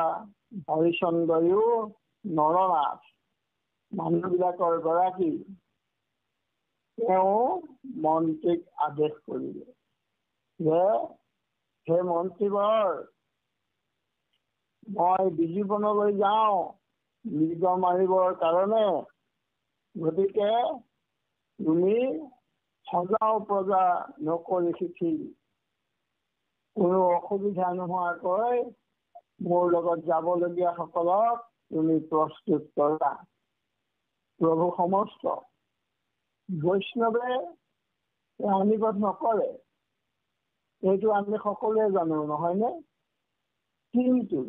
[SPEAKER 1] হৰিশ্চন্দ্ৰয়ো নৰনাথ মানুহবিলাকৰ গৰাকী, তেওঁ মন্ত্ৰীক আদেশ কৰিলে যে হে মন্ত্ৰীবৰ, মই বিজীবনলৈ যাওঁ মৃগ মাৰিবৰ কাৰণে, গতিকে তুমি সজাও প্ৰজা নকৰি শিথিল, কোনো অসুবিধা নোহোৱাকৈ মোৰ লগত যাবলগীয়াসকলক তুমি প্ৰস্তুত কৰা। প্ৰভু সমস্ত বৈষ্ণৱে আনিবধ নকৰে, এইটো আমি সকলোৱে জানো, নহয়নে? কিন্তু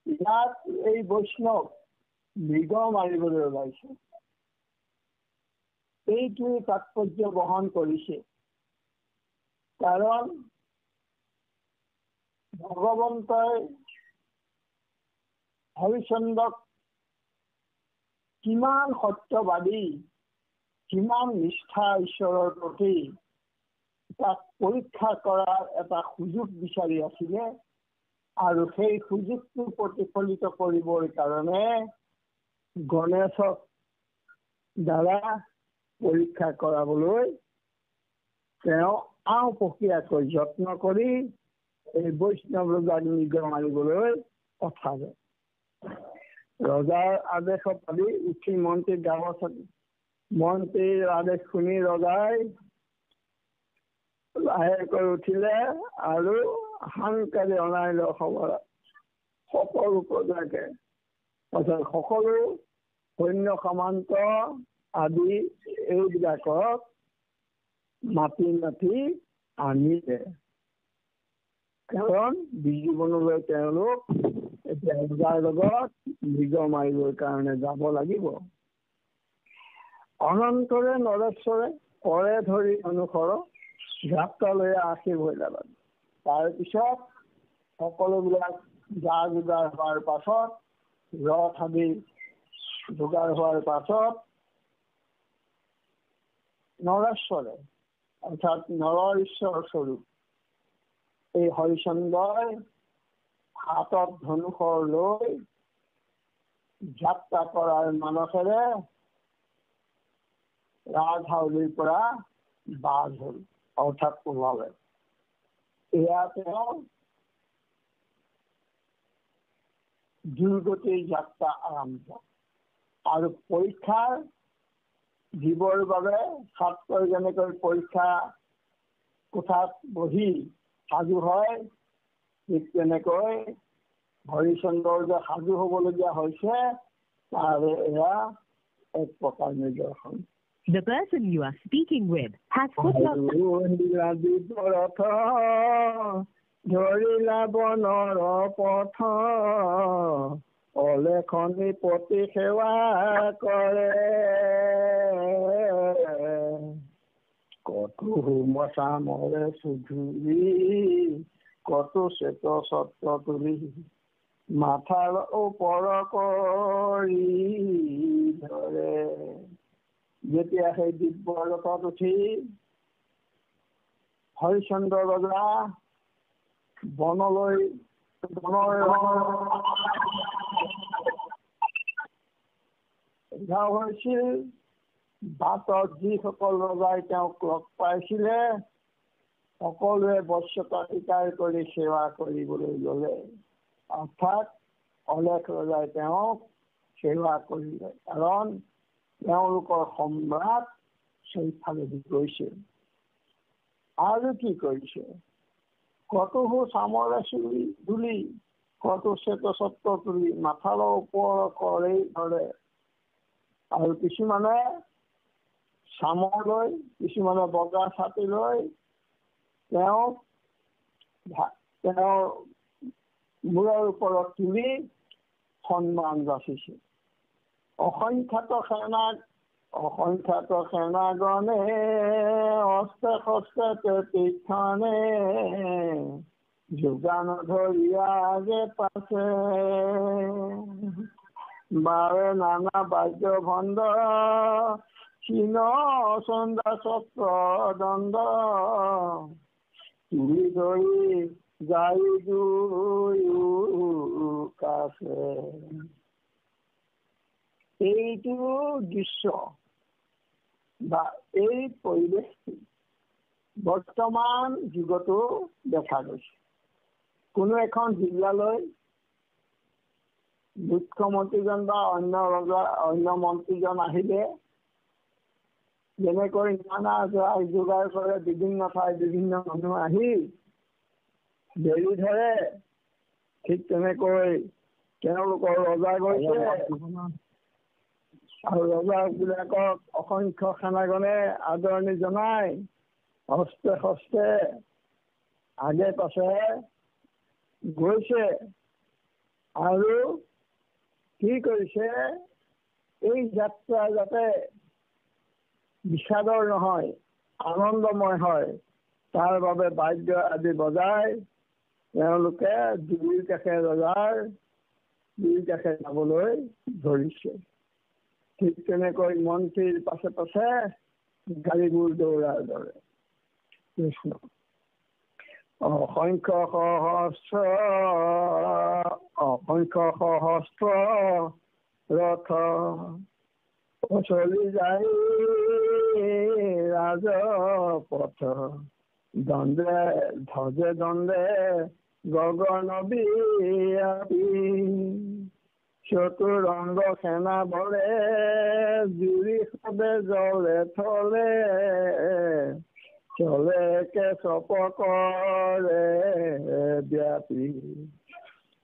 [SPEAKER 1] ইয়াত এই বৈষ্ণৱ মৃগ মাৰিবলৈ ওলাইছে, এইটোৱে তাৎপৰ্য বহন কৰিছে। কাৰণ ভগৱন্তই হৰিচন্দ্ৰক কিমান সত্যবাদী, কিমান নিষ্ঠা ঈশ্বৰৰ প্ৰতি, তাক পৰীক্ষা কৰাৰ এটা সুযোগ বিচাৰি আছিলে। আৰু সেই সুযোগটো প্ৰতিফলিত কৰিবৰ কাৰণে গণেশক দ্বাৰা পৰীক্ষা কৰাবলৈ তেওঁ আওপকীয়াকৈ যত্ন কৰি এই বৈষ্ণৱ ৰজাক মৃগ মাৰিবলৈ পঠালে। ৰজাৰ আদেশত পালি উঠি মন্ত্ৰীৰ গাঁৱত মন্ত্ৰীৰ আদেশ শুনি ৰজাই লাহেকৈ উঠিলে আৰু সাংকাৰী অনাইল খবৰ সকলো প্ৰজাকে, অৰ্থাৎ সকলো সৈন্য সামন্ত আদি এইবিলাকক মাতি আনিলে। কাৰণ বিজীৱনলৈ তেওঁলোক এতিয়া ৰজাৰ লগত মৃগ মাৰিবৰ কাৰণে যাব লাগিব। অনন্তৰে নৰেশ্বৰে কৰে ধৰি অনুসৰ যাত্ৰালৈ আশীৰ ভৈলাবাদ। তাৰপিছত সকলোবিলাক যা যোগাৰ হোৱাৰ পাছত, ৰথ আদি যোগাৰ হোৱাৰ পাছত নৰেশ্বৰে অৰ্থাৎ নৰ ঈশ্বৰ স্বৰূপ এই হৰিচন্দ্ৰই হাতত ধনুষৰ লৈ যাত্ৰা কৰাৰ মানসেৰে ৰাজহাউলিৰ পৰা বাজ হ'ল, অৰ্থাৎ ওলালে। এয়া তেওঁ দুৰ্গতিৰ যাত্ৰা আৰম্ভ। আৰু পৰীক্ষাৰ দিবৰ বাবে ছাত্ৰই যেনেকৈ পৰীক্ষা কোঠাত বহি সাজু হয়, ঠিক তেনেকৈ হৰিচন্দ্ৰৰ যে সাজু হ'বলগীয়া হৈছে তাৰে এয়া এক প্ৰকাৰ নিদৰ্শন।
[SPEAKER 2] The person you are speaking with has put your...
[SPEAKER 1] ধৰিলা বনৰ পথ অলেখনি পতি সেৱা কৰে, কতো মচা মৰে চুধুৰি, কতো শ্বেত ছত্ৰ তুলি, মাথাৰ ওপৰ কৰি ধৰে। যেতিয়া সেই দিব্য ৰথত উঠি হৰিচন্দ্ৰ ৰজা বনৰ হৈছিল, বাটত যিসকল ৰজাই তেওঁক লগ পাইছিলে সকলোৱে বশ্যতা স্বীকাৰ কৰি সেৱা কৰিবলৈ ললে। অৰ্থাৎ অলেখ ৰজাই তেওঁক সেৱা কৰিলে, কাৰণ তেওঁলোকৰ সম্ৰাট সেইফালেদি গৈছে। আৰু কি কৰিছে? কতহু চামৰে চুলি ধুলি, কতো শ্বেত ছত্ৰ তুলি, মাথাৰ ওপৰ কৰি ধৰে। আৰু কিছুমানে চামৰ লৈ, কিছুমানে বগা ছাতি লৈ তেওঁৰ মূৰৰ ওপৰত তুলি সন্মান যাচিছে। অসংখ্যাত সেনাগণে অস্ত্ৰে শস্ত্ৰে তীৰ্থনে, যোগান ধৰিয়া আগে পাছে, বাৰে নানা বাদ্য ভণ্ড, ক্ষীণ চন্দা চক্ৰ দণ্ড, তুলি ধৰি যাই কাছে। এইটো দৃশ্য বা এই পৰিৱেশটো বৰ্তমান যুগতো দেখা গৈছে। কোনো এখন জিলালৈ মুখ্যমন্ত্ৰীজন বা অন্য মন্ত্ৰীজন আহিলে যেনেকৈ নানা যোগাৰ কৰে, বিভিন্ন ঠাই বিভিন্ন মানুহ আহি বেৰি ধৰে, ঠিক তেনেকৈ তেওঁলোকৰ ৰজা গৈছে আৰু ৰজাবিলাকক অসংখ্য সেনাগণে আদৰণি জনাই হস্তে হস্তে আগে পাছে গৈছে আৰু কি কৰিছে, এই যাত্ৰা যাতে বিষাদৰ নহয় আনন্দময় হয় তাৰ বাবে বাদ্য আদি বজাই তেওঁলোকে দুই কাষে ৰজাৰ দুই কাষে যাবলৈ ধৰিছে। ঠিক তেনেকৈ মন্ত্ৰীৰ পাছে পাছে গাড়ীবোৰ দৌৰাৰ দৰে। কৃষ্ণ অসংখ্য সহস্ৰ ৰথ চলি যায় ৰাজপথ, দণ্ডে ধ্বজে দণ্ডে গগন বিয়াপি, চতুৰংগ সেনা বলে জুৰি সবে জলে থলে, চলে কে চপকৰে ব্যাপী,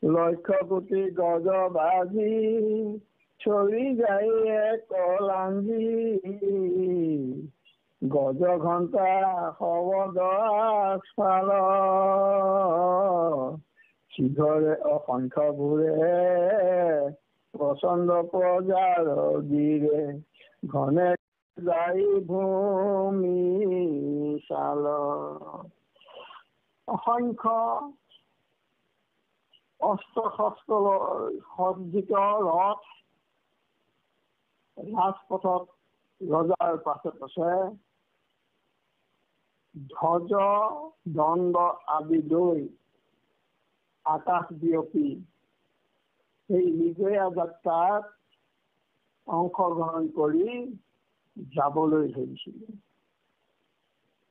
[SPEAKER 1] লক্ষ কোটি গজ বাজি চলি যায় কলাঞ্জি, গজ ঘণ্টা শবদ আস্ফাল, শিঘৰে অসংখ্য ঘূৰে প্ৰচণ্ড প্ৰজাৰ গিৰে, ঘনে যাই ভূমি চাল। অসংখ্য অস্ত্ৰ শস্ত্ৰ সজ্জিত ৰথ ৰাজপথত ৰজাৰ পাছে পাছে ধ্বজ দণ্ড আদি লৈ আকাশ বিয়পি সেই বিজয়া যাত্ৰাত অংশগ্ৰহণ কৰি যাবলৈ ধৰিছিলে।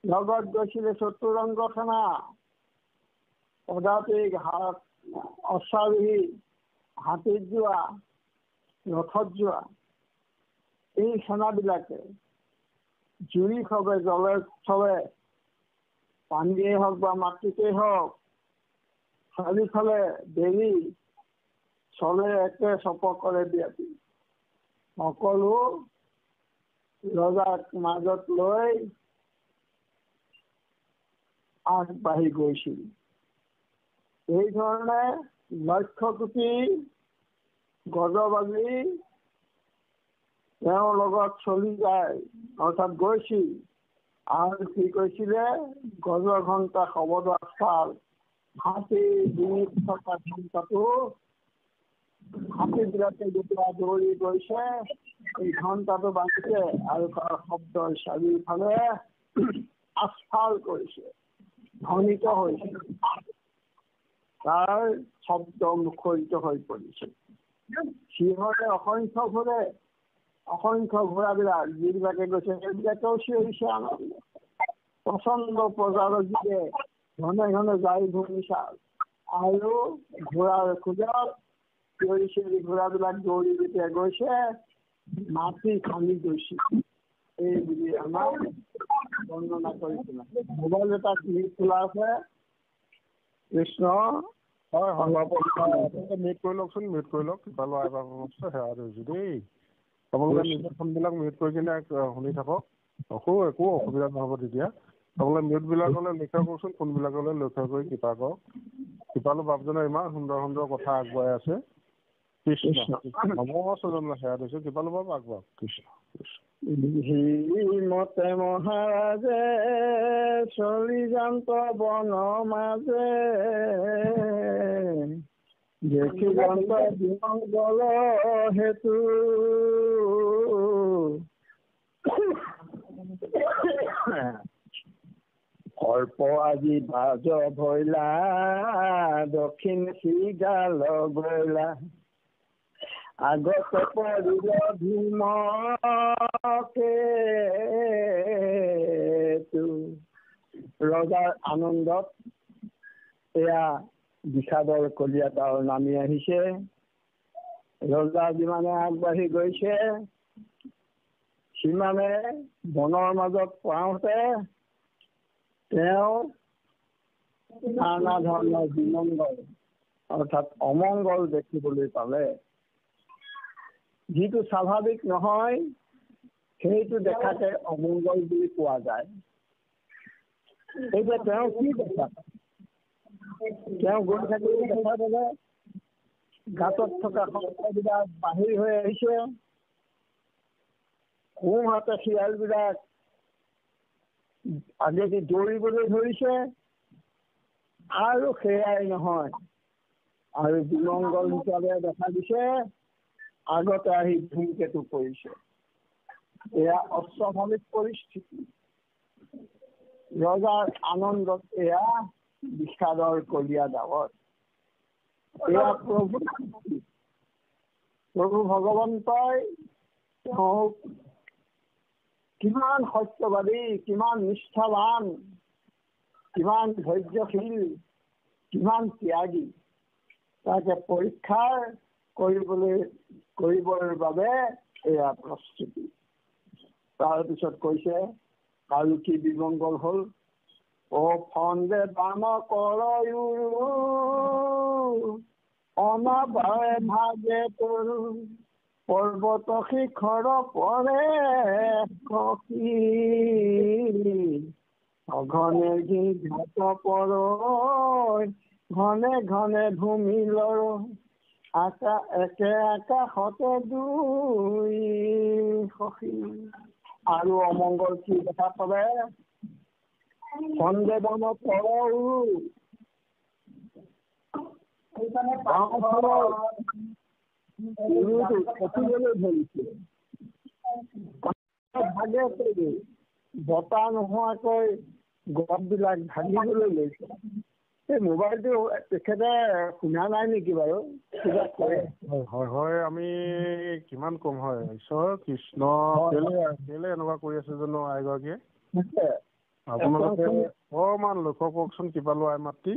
[SPEAKER 1] লগত গৈছিলে চতুৰংগ সেনা, পদাতিক অশ্বাৰোহী, হাতীত যোৱা, ৰথত যোৱা এই সেনাবিলাকে জুৰি সবে জলে চলে, পানীয়ে হওক বা মাটিতেই হওক চাৰিওফালে বেৰি চলে একে চপকৰে ব্যাপী, সকলো ৰজাক মাজত লৈ আগবাঢ়ি গৈছিল। এই ধৰণে লক্ষ কোটি গজবাজি তেওঁৰ লগত চলি যায় অৰ্থাৎ গৈছিল। আৰু কি কৈছিলে, গজ ঘণ্টা শবদ আস্ফাল, হাতী ডিঙিত থকা ঘণ্টাটো হাতীবিলাকে যেতিয়া দৌৰি গৈছে এই ঘণ্টাটো বাজিছে আৰু তাৰ শব্দই চাৰিওফালে আস্ফাল কৰিছে, ধ্বনিত হৈছে, তাৰ শব্দ মুখৰিত হৈ পৰিছে। সিহঁতে অসংখ্য ঘূৰে, অসংখ্য ঘোঁৰাবিলাক যিবিলাকে গৈছে সেইবিলাকেও চিঞৰিছে আনন্দ, প্ৰচণ্ড প্ৰজাৰ যোগে ঘনে ঘনে যাই ভূমি চাল, আৰু ঘোঁৰাৰ খোজত চিঞৰি চিঞৰি ঘোঁৰাবিলাক দৌৰি যেতিয়া গৈছে মাটি খান্দি গৈছিল, এই বুলি আমাৰ বৰ্ণনা কৰিছিল। মোবাইল এটা ক্লিপ খোলা আছে। কৃষ্ণ
[SPEAKER 3] হয় হয় মিউট কৰি লওকচোন, মিউট কৰি লওক। কিবা লোৱা এবাৰ সেৱা দিছোঁ দেই। আপোনালোকে নিজৰ ফোনবিলাক মিউট কৰি কিনে শুনি থাকক, একো অসুবিধা নহ'ব। তেতিয়া আপোনালোকে মিউটবিলাকলৈ লক্ষ্য কৰকচোন, ফোনবিলাকলৈ লক্ষ্য কৰি কৃপা কৰক। কৃপালু বাপজনে ইমান সুন্দৰ সুন্দৰ কথা আগবঢ়াই আছে। কৃষ্ণ নমস্কাৰ সেৱা দিছোঁ। কৃপালু বাপ আগবাঢ়ক। কৃষ্ণ
[SPEAKER 1] মতে মহাৰাজে চলি যান্ত বন মাজে, দেখি যান্ত গল হেতু, সৰ্প আজি বাজ ভৈলা, দক্ষিণ শ্ৰীগাল গৈলা, আগত পৰিল ভীমকে। ৰজাৰ আনন্দত এয়া বিষাদৰ কলিয়াতাও নামি আহিছে। ৰজা যিমানে আগবাঢ়ি গৈছে সিমানে বনৰ মাজত পাওঁতে তেওঁ নানা ধৰণৰ বিমংগল অৰ্থাৎ অমংগল দেখিবলৈ পালে। যিটো স্বাভাৱিক নহয় সেইটো দেখাতে অমংগল বুলি কোৱা যায়। এতিয়া তেওঁ কি দেখা? তেওঁ গৈ থাকিলে দেখা পালে গাঁতত থকা শস্যবিলাক বাহিৰ হৈ আহিছে, সোঁহাতে শিয়ালবিলাক আগেদি দৌৰিবলৈ ধৰিছে, আৰু সেয়াই নহয়, আৰু বিমংগল হিচাপে দেখা দিছে আগতে আহি ধূমকেতু পৰিছে। এয়া অস্বাভাৱিক পৰিস্থিতি। ৰজাৰ আনন্দত এয়া বিষাদৰ কলীয়া ডাৱৰ। এয়া প্ৰভু ভগৱন্তই তেওঁক কিমান সত্যবাদী, কিমান নিষ্ঠাৱান, কিমান ধৈৰ্যশীল, কিমান ত্যাগী, তাকে পৰীক্ষা কৰিবৰ বাবে এয়া প্ৰস্তুতি। তাৰপিছত কৈছে আৰু কি বিমংগল হ'ল? অ ফন্দে দাম কৰয়ু অনাবাৰে ভাগে তৰু পৰ্বত শিখৰ পৰে সখী অঘনে ঘাট পৰ ঘনে ঘনে ভূমি লৰ একে আকাশতে দুই সখী। আৰু অমংগল কি দেখা পালে? সন্দেহ দাম পৰউ বতাহ নোহোৱাকৈ গছবিলাক ভাঙিবলৈ লৈছে। এই মোবাইলটো তেখেতে শুনা নাই নেকি বাৰু?
[SPEAKER 3] হয় আমি কিমান কম হয়। ঈশ্বৰ কৃষ্ণ কেলে এনেকুৱা কৰি আছে জানো আইগৰাকীয়ে? আপোনালোকে অকমান লক্ষ্য কৰকচোন কিবা লোৱা মাতি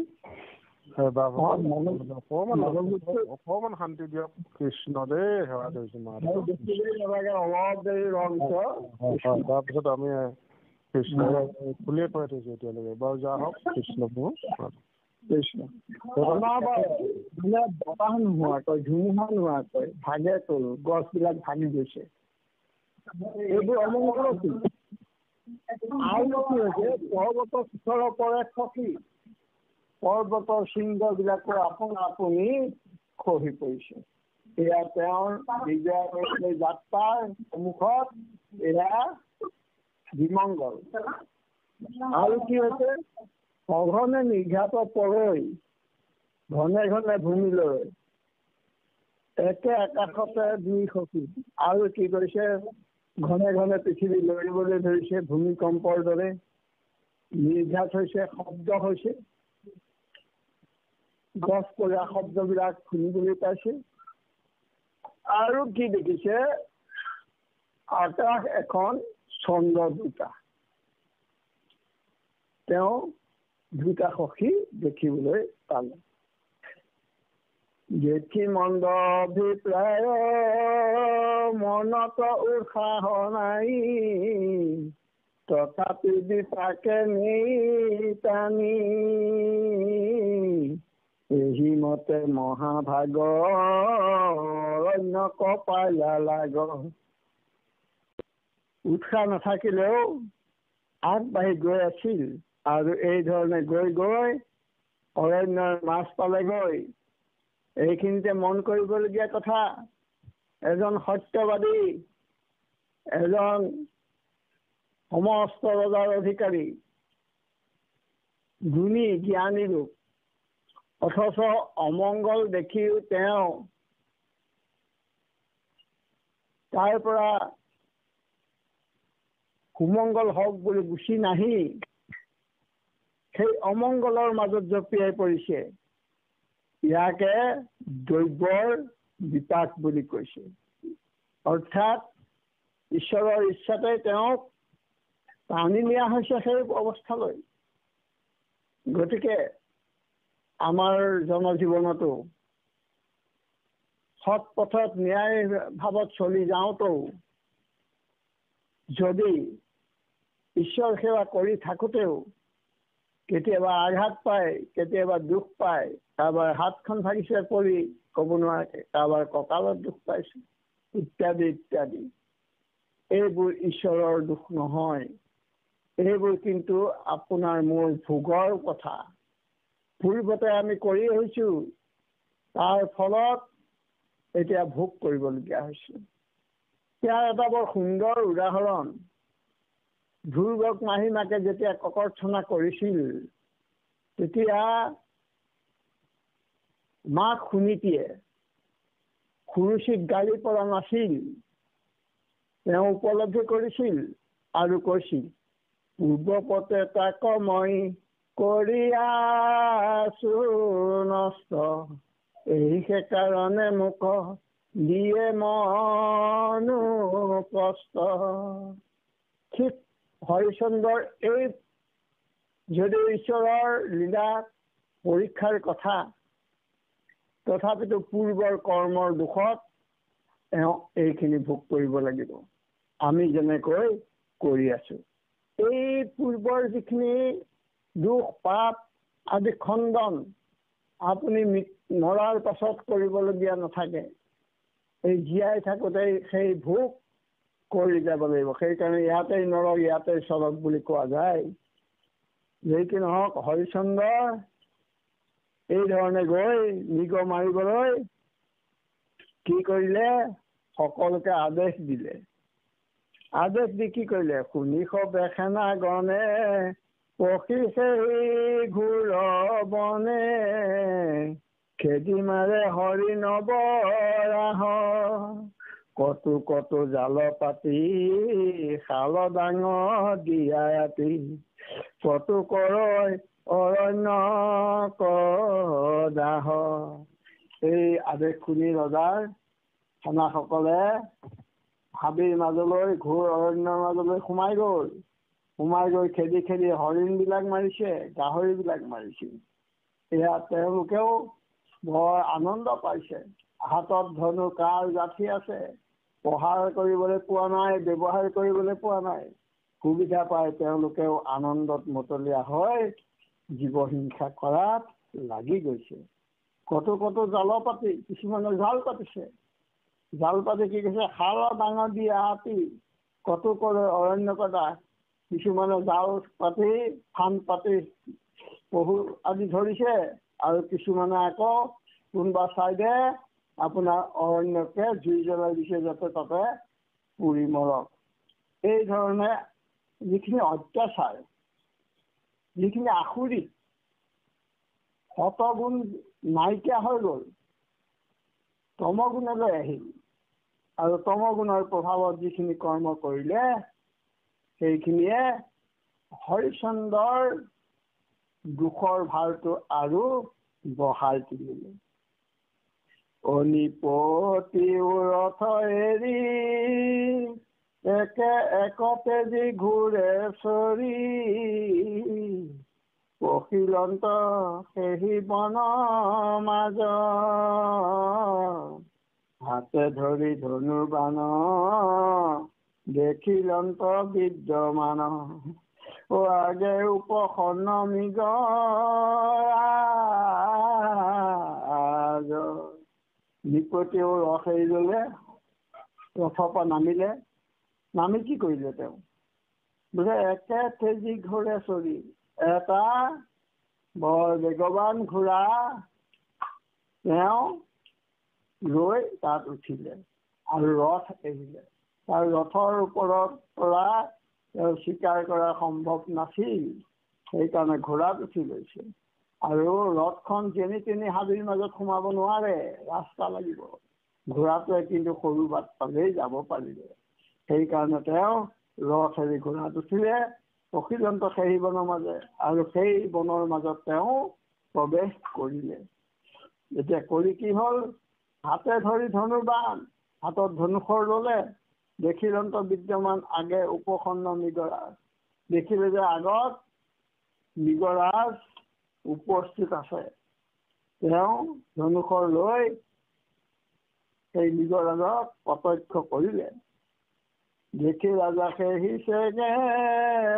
[SPEAKER 3] অকমান শান্তি দিয়ক। কৃষ্ণ দেই, সেৱা কৰিছো মা। তাৰপিছত আমি কৃষ্ণ খুলিয়ে কৈ থৈছো এতিয়ালৈকে। বাৰু যা হওক, কৃষ্ণ কৃষ্ণ। বতাহ নোহোৱাকৈ, ধুমুহা নোহোৱাকৈ ভাগে তৰু গছবিলাক ভাঙি গৈছে। এইবোৰ অমংগল আছিল। আৰু কি হৈছে? পৰ্বতৰ শিখৰৰ পৰে সখী, পৰ্বতৰ শৃংগবিলাকো আপোনা আপুনি খহি পৰিছে। এয়া তেওঁৰ বিজয় যাত্ৰাৰ সন্মুখত এয়া বিমংগল। আৰু কি হৈছে? সঘনে নিঘাত পৰৈ ঘনে ঘনে ভূমি লৈ একে আকাশতে দুই সখী। আৰু কি কৰিছে? ঘনে ঘনে পৃথিৱী লৰিবলৈ ধৰিছে ভূমিকম্পৰ দৰে। নিৰ্ঘাত হৈছে, শব্দ হৈছে, গছ পৰা শব্দবিলাক শুনিবলৈ পাইছে। আৰু কি দেখিছে? আকাশ এখন, চন্দ্ৰ দুটা। তেওঁ দুটা সখী দেখিবলৈ পালে। দেখি মন্দ অভিপ্ৰায় মনত উৎসাহ নাই, তথাপি বিপাকে নেই টানি এই মতে মহাভাগৰ কপালা লাগ। উৎসাহ নাথাকিলেও আগবাঢ়ি গৈ আছিল, আৰু এই ধৰণে গৈ গৈ অৰণ্যৰ মাছ পালেগৈ। এইখিনিতে মন কৰিবলগীয়া কথা, এজন সত্যবাদী, এজন সমস্ত ৰজাৰ অধিকাৰী, গুণী জ্ঞানী লোক, অথচ অমংগল দেখিও তেওঁ তাৰ পৰা সুমংগল হওক বুলি গুচি নাহি সেই অমংগলৰ মাজত জঁপিয়াই পৰিছে। ইয়াকে দ্ৰব্যৰ বিপাক বুলি কৈছে। অৰ্থাৎ ঈশ্বৰৰ ইচ্ছাতে তেওঁক টানি নিয়া হৈছে সেই অৱস্থালৈ। গতিকে আমাৰ জনজীৱনতো সৎ পথত ন্যায় ভাৱত চলি যাওঁতেও যদি ঈশ্বৰ সেৱা কৰি থাকোঁতেও
[SPEAKER 1] কেতিয়াবা আঘাত পায়, কেতিয়াবা দুখ পায়, কাৰোবাৰ হাতখন ভাগিছে পৰি ক'ব নোৱাৰে, কাৰোবাৰ কঁকালত দুখ পাইছে, ইত্যাদি ইত্যাদি। এইবোৰ ঈশ্বৰৰ দুখ নহয়, এইবোৰ কিন্তু আপোনাৰ মোৰ ভোগৰ কথা। পূৰ্বতে আমি কৰি আহিছো, তাৰ ফলত এতিয়া ভোগ কৰিবলগীয়া হৈছে। ইয়াৰ এটা বৰ সুন্দৰ উদাহৰণ। ধ্ৰুৱক মাহীমাকে যেতিয়া ককৰ্থনা কৰিছিল, তেতিয়া মাক সুনীতিয়ে সুৰুচিক গালি পৰা নাছিল। তেওঁ উপলব্ধি কৰিছিল আৰু কৈছিল, পূৰ্বপতে তাক মই কৰি আছো নষ্ট, এই সেইকাৰণে মোক দিয়ে মনো কষ্ট। ঠিক হৰিচন্দ্ৰৰ এই যদিও ঈশ্বৰৰ লীলা পৰীক্ষাৰ কথা, তথাপিতো পূৰ্বৰ কৰ্মৰ দুখত তেওঁ এইখিনি ভোগ কৰিব লাগিব, আমি যেনেকৈ কৰি আছো। এই পূৰ্বৰ যিখিনি দুখ পাপ আদি খণ্ডন আপুনি মৰাৰ পাছত কৰিবলগীয়া নাথাকে, এই জীয়াই থাকোঁতে সেই ভোগ কৰি যাব লাগিব। সেইকাৰণে ইয়াতেই নৰক ইয়াতেই চৰক বুলি কোৱা যায়। যি কি নহওক, হৰিচন্দ্ৰ এই ধৰণে গৈ মৃগ মাৰিবলৈ কি কৰিলে, সকলোকে আদেশ দিলে। আদেশ দি কি কৰিলে, শুনিখ বেখেনা গণে পখিছে ঘূৰ বনে, খেদি মাৰে হৰি নবৰাহ, কতো কতো জাল পাতি শাল ডাঙৰ দিয়া ৰাতি, কতো কৰৈ অৰণ্য কদাহ। এই আদেশ শুনি ৰজাৰ সেনাসকলে হাবিৰ মাজলৈ, ঘোৰ অৰণ্যৰ মাজলৈ সোমাই গ'ল। সোমাই গৈ খেদি খেদি হৰিণবিলাক মাৰিছে, গাহৰিবিলাক মাৰিছে। এয়া তেওঁলোকেও বৰ আনন্দ পাইছে। হাতত ধনু কাঁড় গাঁঠি আছে, প্ৰহাৰ কৰিবলৈ পোৱা নাই, ব্যৱহাৰ কৰিবলৈ পোৱা নাই। সুবিধা পাই তেওঁলোকেও আনন্দত মতলীয়া হৈ জীৱ হিংসা কৰাত লাগি গৈছে। কতো কতো জাল পাতি, কিছুমানে জাল পাতিছে। জাল পাতি কি কৈছে, শাল ডাঙৰ দিয়া হাতী, কতো কৰে অৰণ্য কটা। কিছুমানে জাল পাতি ফান পাতি পহু আদি ধৰিছে, আৰু কিছুমানে আকৌ কোনোবা চাইডে আপোনাৰ অৰণ্যকে জুই জ্বলাই দিছে, যাতে তাতে পুৰি মৰক। এই ধৰণে যিখিনি অত্যাচাৰ, যিখিনি আসুৰিক, সতগুণ নাইকিয়া হৈ গ'ল, তমগুণলৈ আহিল। আৰু তমগুণৰ প্ৰভাৱত যিখিনি কৰ্ম কৰিলে, সেইখিনিয়ে হৰিচন্দ্ৰৰ দুখৰ ভাৰটো আৰু বঢ়াই তুলিলে। অনিপতি ৰথ এৰি একে একতে যি ঘূৰে চৰি, পখিলন্ত সেহি বন মাজ, হাতে ধৰি ধনু বান দেখিলন্ত বিদ্যমান, আগে উপসন্ন মৃগ নিপতিও ৰথ এৰি ল'লে, ৰথৰ পৰা নামিলে। নামি কি কৰিলে তেওঁ, বোলে একে তেজী ঘোঁৰে চৰি, এটা বৰ বেগৱান ঘোঁৰা তেওঁ লৈ তাত উঠিলে আৰু ৰথ এৰিলে। তাৰ ৰথৰ ওপৰত পৰা তেওঁ স্বীকাৰ কৰা সম্ভৱ নাছিল, সেইকাৰণে ঘোঁৰাত উঠি লৈছে। আৰু ৰথখন যেনি তেনি হাবিৰ মাজত সোমাব নোৱাৰে, ৰাস্তা লাগিব। ঘোঁৰাটোৱে কিন্তু সৰু বাট পালেই যাব পাৰিলে। সেইকাৰণে তেওঁ ৰথ এৰি ঘোঁৰাত উঠিলে, পখিলন্ত সেই বনৰ মাজে, আৰু সেই বনৰ মাজত তেওঁ প্ৰৱেশ কৰিলে। এতিয়া কৰি কি হ'ল, হাতে ধৰি ধনু বান, হাতত ধনুষৰ ল'লে। দেখিলন্ত বিদ্যমান আগে উপসন্ন মৃগৰাজ, দেখিলে যে আগত মৃগৰাজ উপস্থিত আছে। তেওঁ ধনুষৰ লৈ সেই মৃগৰাজক প্ৰত্যক্ষ কৰিলে। দেখি ৰাজাকে হিচেগে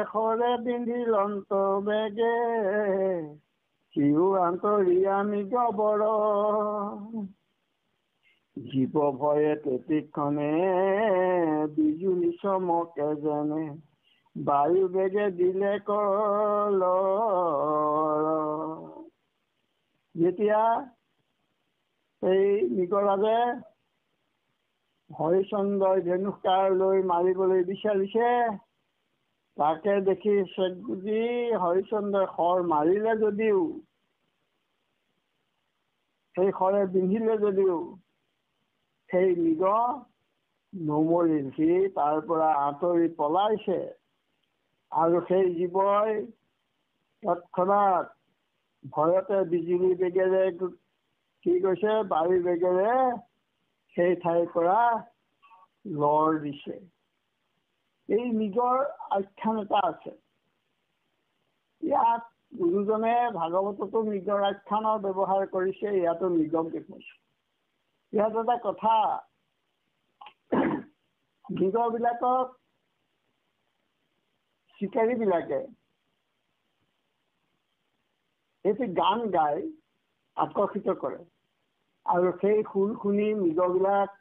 [SPEAKER 1] খৰে পিন্ধিল অন্ত বেগে সিও আন্তৰিয়ামী গবৰ জীৱ ভয়ে তেতিক্ষণে বিজুলি চমকে যেনে বায়ু বেগে দিলে কল যেতিয়া এই মৃগৰাজে হৰিচন্দ্ৰই ধনুষ্কাৰ লৈ মাৰিবলৈ বিচাৰিছে তাকে দেখি চেগবুজি হৰিচন্দ্ৰই শৰ মাৰিলে যদিও সেই শৰে বিন্ধিলে যদিও সেই মৃগ নমৰিল সি তাৰ পৰা আঁতৰি পলাইছে আৰু সেই জীৱই তৎক্ষণাত ভয়তে বিজুলী বেগেৰে কি কৈছে বায়ু বেগেৰে সেই ঠাইৰ পৰা লৰ দিছে এই মৃগৰ আখ্যান এটা আছে ইয়াত গুৰুজনে ভাগৱততো মৃগৰ আখ্যানৰ ব্যৱহাৰ কৰিছে ইয়াতো মৃগক দেখুৱাইছে ইয়াত এটা কথা মৃগবিলাকক চিকাৰীবিলাকে এটি গান গাই আকৰ্ষিত কৰে আৰু সেই সুৰ শুনি মৃগবিলাক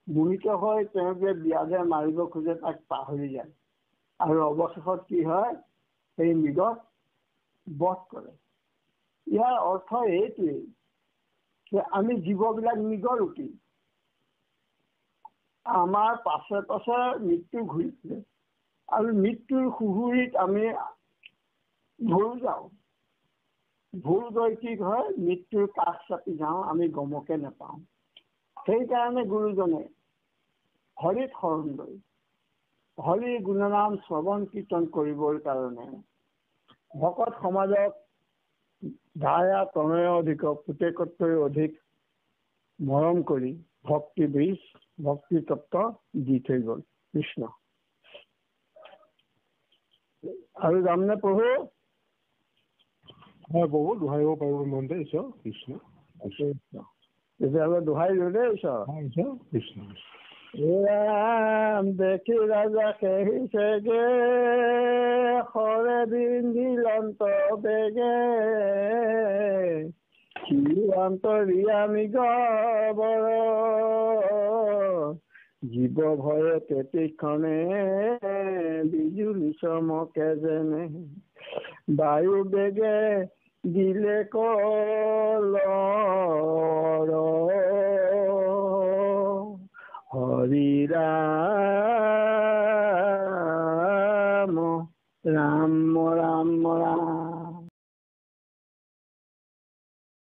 [SPEAKER 1] মোহিত হৈ তেওঁলোকে বিয়াদে মাৰিব খোজে তাক পাহৰি যায় আৰু অৱশেষত কি হয় সেই মৃগক বধ কৰে ইয়াৰ অৰ্থ এইটোৱেই যে আমি জীৱবিলাক মৃগৰূপী আমাৰ পাছে পাছে মৃত্যু ঘূৰি ফুৰে আৰু মৃত্যুৰ সুহুৰিত আমি ভুল যাওঁ ভুল গৈ কি হয় মৃত্যুৰ কাষ চাপি যাওঁ আমি গমকে নাপাওঁ সেইকাৰণে গুৰুজনে হৰিত শৰণ লৈ হৰি গুণনাম শ্ৰৱণ কীৰ্তন কৰিবৰ কাৰণে ভকত সমাজক ধায়া প্ৰণয় অধিক পুতেকতকৈ অধিক মৰম কৰি ভক্তি বীজ ভক্তি তত্ত্ব দি থৈ গ'ল কৃষ্ণ আৰু যামনে প্ৰভু
[SPEAKER 3] হয় বহু দোহাৰিব পাৰিব মন দে ঈশ্বৰ কৃষ্ণ
[SPEAKER 1] তেতিয়াহ'লে দোহাই লৈ দেই ঈশ্বৰ
[SPEAKER 3] কৃষ্ণ
[SPEAKER 1] ৰাম দেখি ৰাজাকে হিচেগে শৰে বিন্ধিল অন্ত বেগে সিও আন্তৰিয়ামী গবৰ জীৱ ভয়ে তেতিক্ষণে বিজুলি চমকে যেনে বায়ু বেগে দিলে কল হৰি ৰাম